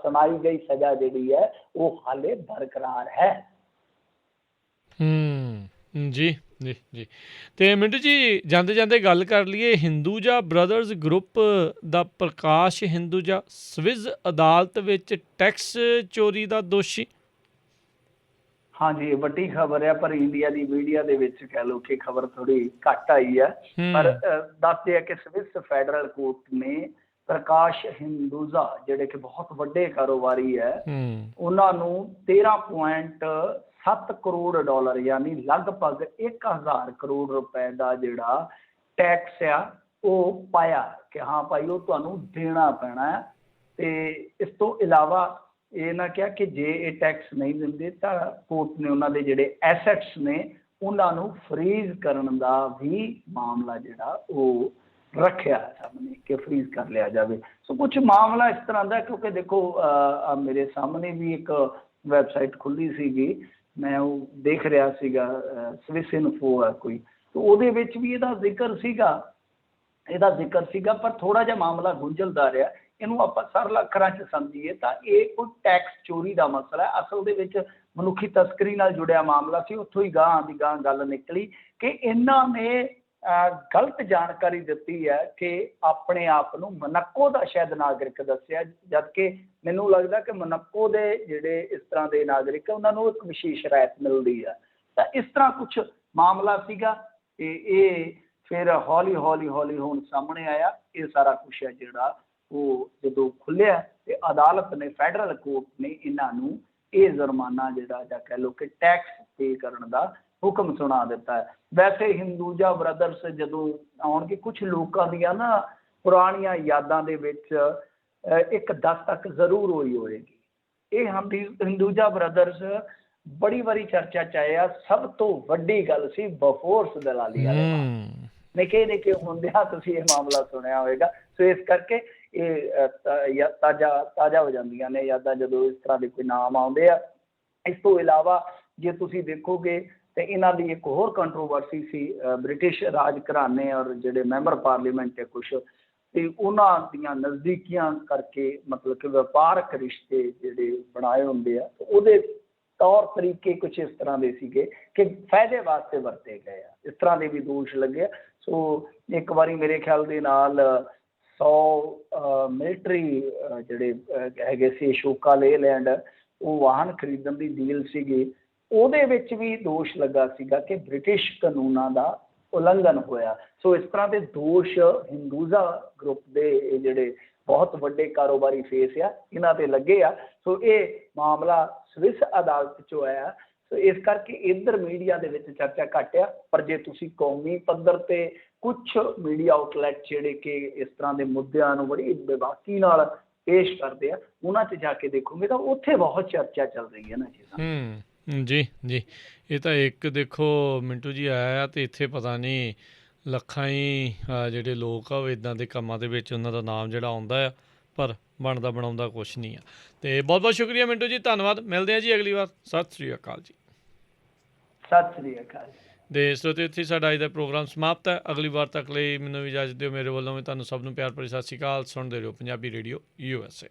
ਸੁਣਾਈ ਗਈ ਸਜ਼ਾ ਜਿਹੜੀ ਹੈ ਉਹ ਹਾਲੇ ਬਰਕਰਾਰ ਹੈ। ਜੀ ਜੀ ਜੀ ਤੇ ਮਿੰਟੂ ਜੀ, ਜਾਂਦੇ ਜਾਂਦੇ ਗੱਲ ਕਰ ਲਈਏ ਹਿੰਦੂਜਾ ਬ੍ਰਦਰਜ਼ ਗਰੁੱਪ ਦਾ ਪ੍ਰਕਾਸ਼ ਹਿੰਦੂਜਾ ਸਵਿਸ ਅਦਾਲਤ ਵਿੱਚ ਟੈਕਸ ਚੋਰੀ ਦਾ ਦੋਸ਼ੀ। ਹਾਂਜੀ, ਵੱਡੀ ਖਬਰ ਹੈ, ਪਰ ਇੰਡੀਆ ਦੀ ਮੀਡੀਆ ਦੇ ਵਿੱਚ ਕਹਿ ਲਓ ਕਿ ਖਬਰ ਥੋੜੀ ਘੱਟ ਆਈ ਹੈ। ਪਰ ਦੱਸਦੇ ਆ ਕਿ ਸਵਿਸ ਫੈਡਰਲ ਕੋਰਟ ਨੇ ਪ੍ਰਕਾਸ਼ ਹਿੰਦੂਜਾ ਜਿਹੜੇ ਕਿ ਬਹੁਤ ਵੱਡੇ ਕਾਰੋਬਾਰੀ ਹੈ ਉਹਨਾਂ ਨੂੰ 13.7 ਕਰੋੜ ਡਾਲਰ ਯਾਨੀ ਲਗਭਗ 1,000 ਕਰੋੜ ਰੁਪਏ ਦਾ ਜਿਹੜਾ ਟੈਕਸ ਆ ਉਹ ਪਾਇਆ ਕਿ ਹਾਂ ਭਾਈ ਉਹ ਤੁਹਾਨੂੰ ਦੇਣਾ ਪੈਣਾ ਹੈ। ਤੇ ਇਸ ਤੋਂ ਇਲਾਵਾ ਇਹ ਨਾ ਕਿਹਾ ਕਿ ਜੇ ਇਹ ਟੈਕਸ ਨਹੀਂ ਦਿੰਦੇ ਤਾਂ ਕੋਰਟ ਨੇ ਉਹਨਾਂ ਦੇ ਜਿਹੜੇ ਐਸੈਟਸ ਨੇ ਉਹਨਾਂ ਨੂੰ ਫਰੀਜ਼ ਕਰਨ ਦਾ ਵੀ ਮਾਮਲਾ ਜਿਹੜਾ ਉਹ ਰੱਖਿਆ ਸਾਹਮਣੇ ਕਿ ਫਰੀਜ਼ ਕਰ ਲਿਆ ਜਾਵੇ। ਸੋ ਕੁਛ ਮਾਮਲਾ ਇਸ ਤਰ੍ਹਾਂ ਦਾ, ਕਿਉਂਕਿ ਦੇਖੋ ਮੇਰੇ ਸਾਹਮਣੇ ਵੀ ਇੱਕ ਵੈਬਸਾਈਟ ਖੁੱਲ੍ਹੀ ਸੀਗੀ, ਮੈਂ ਉਹ ਦੇਖ ਰਿਹਾ ਸੀਗਾ, ਸਵਿਸ ਇਨਫੋ ਹੈ ਕੋਈ, ਤਾਂ ਉਹਦੇ ਵਿੱਚ ਵੀ ਇਹਦਾ ਜ਼ਿਕਰ ਸੀਗਾ ਪਰ ਥੋੜ੍ਹਾ ਜਿਹਾ ਮਾਮਲਾ ਗੁੰਝਲਦਾਰ ਰਿਹਾ। ਇਹਨੂੰ ਆਪਾਂ ਸਰਲ ਅੱਖਰਾਂ 'ਚ ਸਮਝੀਏ ਤਾਂ ਇਹ ਕੋਈ ਟੈਕਸ ਚੋਰੀ ਦਾ ਮਸਲਾ ਹੈ। ਅਸਲ ਦੇ ਵਿੱਚ ਮਨੁੱਖੀ ਤਸਕਰੀ ਨਾਲ ਜੁੜਿਆ ਮਾਮਲਾ ਸੀ। ਉੱਥੋਂ ਹੀ ਗਾਂਹ ਦੀ ਗਾਂਹ ਗੱਲ ਨਿਕਲੀ ਕਿ ਇਹਨਾਂ ਨੇ ਗਲਤ ਜਾਣਕਾਰੀ ਦਿੱਤੀ ਹੈ ਕਿ ਆਪਣੇ ਆਪ ਨੂੰ ਮੋਨਾਕੋ ਦਾ ਸ਼ਾਇਦ ਨਾਗਰਿਕ ਦੱਸਿਆ, ਜਦਕਿ ਮੈਨੂੰ ਲੱਗਦਾ ਕਿ ਮੋਨਾਕੋ ਦੇ ਜਿਹੜੇ ਇਸ ਤਰ੍ਹਾਂ ਦੇ ਨਾਗਰਿਕ ਉਹਨਾਂ ਨੂੰ ਇੱਕ ਵਿਸ਼ੇਸ਼ ਰਾਇਤ ਮਿਲਦੀ ਹੈ। ਤਾਂ ਇਸ ਤਰ੍ਹਾਂ ਕੁਛ ਮਾਮਲਾ ਸੀਗਾ ਤੇ ਇਹ ਫਿਰ ਹੌਲੀ ਹੁਣ ਸਾਹਮਣੇ ਆਇਆ। ਇਹ ਸਾਰਾ ਕੁਛ ਹੈ ਜਿਹੜਾ ਉਹ ਜਦੋਂ ਖੁੱਲਿਆ ਤੇ ਅਦਾਲਤ ਨੇ, ਫੈਡਰਲ ਕੋਰਟ ਨੇ ਇਹਨਾਂ ਨੂੰ ਇਹ ਜੁਰਮਾਨਾ ਜਿਹੜਾ ਜਾਂ ਕਹਿ ਲਓ ਕਿ ਟੈਕਸ ਪੇ ਕਰਨ ਦਾ ਹੁਕਮ ਸੁਣਾ ਦਿੱਤਾ ਹੈ। ਵੈਸੇ ਹਿੰਦੂਜਾ ਬ੍ਰਦਰਸ ਜਦੋਂ ਆਉਣਗੇ, ਕੁਛ ਲੋਕਾਂ ਦੀਆਂ ਨਾ ਪੁਰਾਣੀਆਂ ਯਾਦਾਂ ਦੇ ਵਿੱਚ ਇੱਕ ਦਸਤਕ ਜ਼ਰੂਰ ਹੋਏਗੀ। ਇਹ ਹਿੰਦੂਜਾ ਬ੍ਰਦਰਸ ਬੜੀ ਵਾਰੀ ਚਰਚਾ 'ਚ ਆਇਆ। ਸਭ ਤੋਂ ਵੱਡੀ ਗੱਲ ਸੀ ਬਫੋਰਸ ਦਲਾਲੀ ਵਾਲੇ ਨਿੱਕੇ ਹੁੰਦਿਆਂ ਤੁਸੀਂ ਇਹ ਮਾਮਲਾ ਸੁਣਿਆ ਹੋਵੇਗਾ। ਸੋ ਇਸ ਕਰਕੇ ਇਹ ਤਾਜ਼ਾ ਹੋ ਜਾਂਦੀਆਂ ਨੇ ਯਾਦਾਂ ਜਦੋਂ ਇਸ ਤਰ੍ਹਾਂ ਦੇ ਕੋਈ ਨਾਮ ਆਉਂਦੇ ਆ। ਇਸ ਤੋਂ ਇਲਾਵਾ ਜੇ ਤੁਸੀਂ ਦੇਖੋਗੇ ਤੇ ਇਹਨਾਂ ਦੀ ਇੱਕ ਹੋਰ ਕੰਟਰੋਵਰਸੀ ਸੀ, ਬ੍ਰਿਟਿਸ਼ ਰਾਜ ਘਰਾਣੇ ਔਰ ਜਿਹੜੇ ਮੈਂਬਰ ਪਾਰਲੀਮੈਂਟ ਹੈ ਕੁਛ, ਤੇ ਉਹਨਾਂ ਦੀਆਂ ਨਜ਼ਦੀਕੀਆਂ ਕਰਕੇ ਮਤਲਬ ਕਿ ਵਪਾਰਕ ਰਿਸ਼ਤੇ ਜਿਹੜੇ ਬਣਾਏ ਹੁੰਦੇ ਆ, ਉਹਦੇ ਤੌਰ ਤਰੀਕੇ ਕੁਛ ਇਸ ਤਰ੍ਹਾਂ ਦੇ ਸੀਗੇ ਕਿ ਫਾਇਦੇ ਵਾਸਤੇ ਵਰਤੇ ਗਏ ਆ, ਇਸ ਤਰ੍ਹਾਂ ਦੇ ਵੀ ਦੋਸ਼ ਲੱਗੇ। ਸੋ ਇੱਕ ਵਾਰੀ ਮੇਰੇ ਖਿਆਲ ਦੇ ਨਾਲ 100 ਮਿਲਟਰੀ ਜਿਹੜੇ ਹੈਗੇ ਸੀ ਅਸ਼ੋਕਾ ਲੇਲੈਂਡ, ਉਹ ਵਾਹਨ ਖਰੀਦਣ ਦੀ ਡੀਲ ਸੀਗੀ, ਉਹਦੇ ਵਿੱਚ ਵੀ ਦੋਸ਼ ਲੱਗਾ ਸੀਗਾ ਕਿ ਬ੍ਰਿਟਿਸ਼ ਕਾਨੂੰਨਾਂ ਦਾ ਉਲੰਘਣ ਹੋਇਆ। ਸੋ ਇਸ ਤਰ੍ਹਾਂ ਦੇ ਦੋਸ਼ ਹਿੰਦੂਜ਼ਾ ਗਰੁੱਪ ਦੇ ਇਹ ਜਿਹੜੇ ਬਹੁਤ ਵੱਡੇ ਕਾਰੋਬਾਰੀ ਫੇਸ ਆ, ਇਹਨਾਂ ਤੇ ਲੱਗੇ ਆ। ਸੋ ਇਹ ਮਾਮਲਾ ਸਵਿਸ ਅਦਾਲਤ 'ਚੋਂ ਆਇਆ। ਸੋ ਇਸ ਕਰਕੇ ਇੱਧਰ ਮੀਡੀਆ ਦੇ ਵਿੱਚ ਚਰਚਾ ਘੱਟ ਆ, ਪਰ ਜੇ ਤੁਸੀਂ ਕੌਮੀ ਪੱਧਰ ਤੇ ਕੁਛ ਮੀਡੀਆ ਆਊਟਲੈਟ ਜਿਹੜੇ ਕਿ ਇਸ ਤਰ੍ਹਾਂ ਦੇ ਮੁੱਦਿਆਂ ਨੂੰ ਬੜੀ ਬੇਬਾਕੀ ਨਾਲ ਪੇਸ਼ ਕਰਦੇ ਆ, ਉਹਨਾਂ 'ਚ ਜਾ ਕੇ ਦੇਖੋਗੇ ਤਾਂ ਉੱਥੇ ਬਹੁਤ ਚਰਚਾ ਚੱਲ ਰਹੀ ਹੈ ਨਾ ਚੀਜ਼ਾਂ। ਜੀ ਜੀ, ਇਹ ਤਾਂ ਇੱਕ ਦੇਖੋ ਮਿੰਟੂ ਜੀ ਆਇਆ ਤੇ ਇੱਥੇ ਪਤਾ ਨਹੀਂ ਲੱਖਾਂ ਹੀ ਜਿਹੜੇ ਲੋਕ ਆ ਉਹ ਇੱਦਾਂ ਦੇ ਕੰਮਾਂ ਦੇ ਵਿੱਚ ਉਹਨਾਂ ਦਾ ਨਾਮ ਜਿਹੜਾ ਆਉਂਦਾ ਆ, ਪਰ ਬਣਦਾ ਬਣਾਉਂਦਾ ਕੁਛ ਨਹੀਂ ਆ। ਤੇ ਬਹੁਤ ਬਹੁਤ ਸ਼ੁਕਰੀਆ ਮਿੰਟੂ ਜੀ, ਧੰਨਵਾਦ। ਮਿਲਦੇ ਆ ਜੀ ਅਗਲੀ ਵਾਰ। ਸਤਿ ਸ੍ਰੀ ਅਕਾਲ ਜੀ। ਸਤਿ ਸ੍ਰੀ ਅਕਾਲ। ਦੇ ਸਰੋਤਿਓ, ਇੱਥੇ ਸਾਡਾ ਅੱਜ ਦਾ ਪ੍ਰੋਗਰਾਮ ਸਮਾਪਤ ਹੈ। ਅਗਲੀ ਵਾਰ ਤੱਕ ਲਈ ਮੈਨੂੰ ਵੀ ਇਜਾਜ਼ਤ ਦਿਓ। ਮੇਰੇ ਵੱਲੋਂ ਵੀ ਤੁਹਾਨੂੰ ਸਭ ਨੂੰ ਪਿਆਰ ਭਰੀ ਸਤਿ ਸ਼੍ਰੀ ਅਕਾਲ। ਸੁਣਦੇ ਰਹੋ ਪੰਜਾਬੀ ਰੇਡੀਓ USA।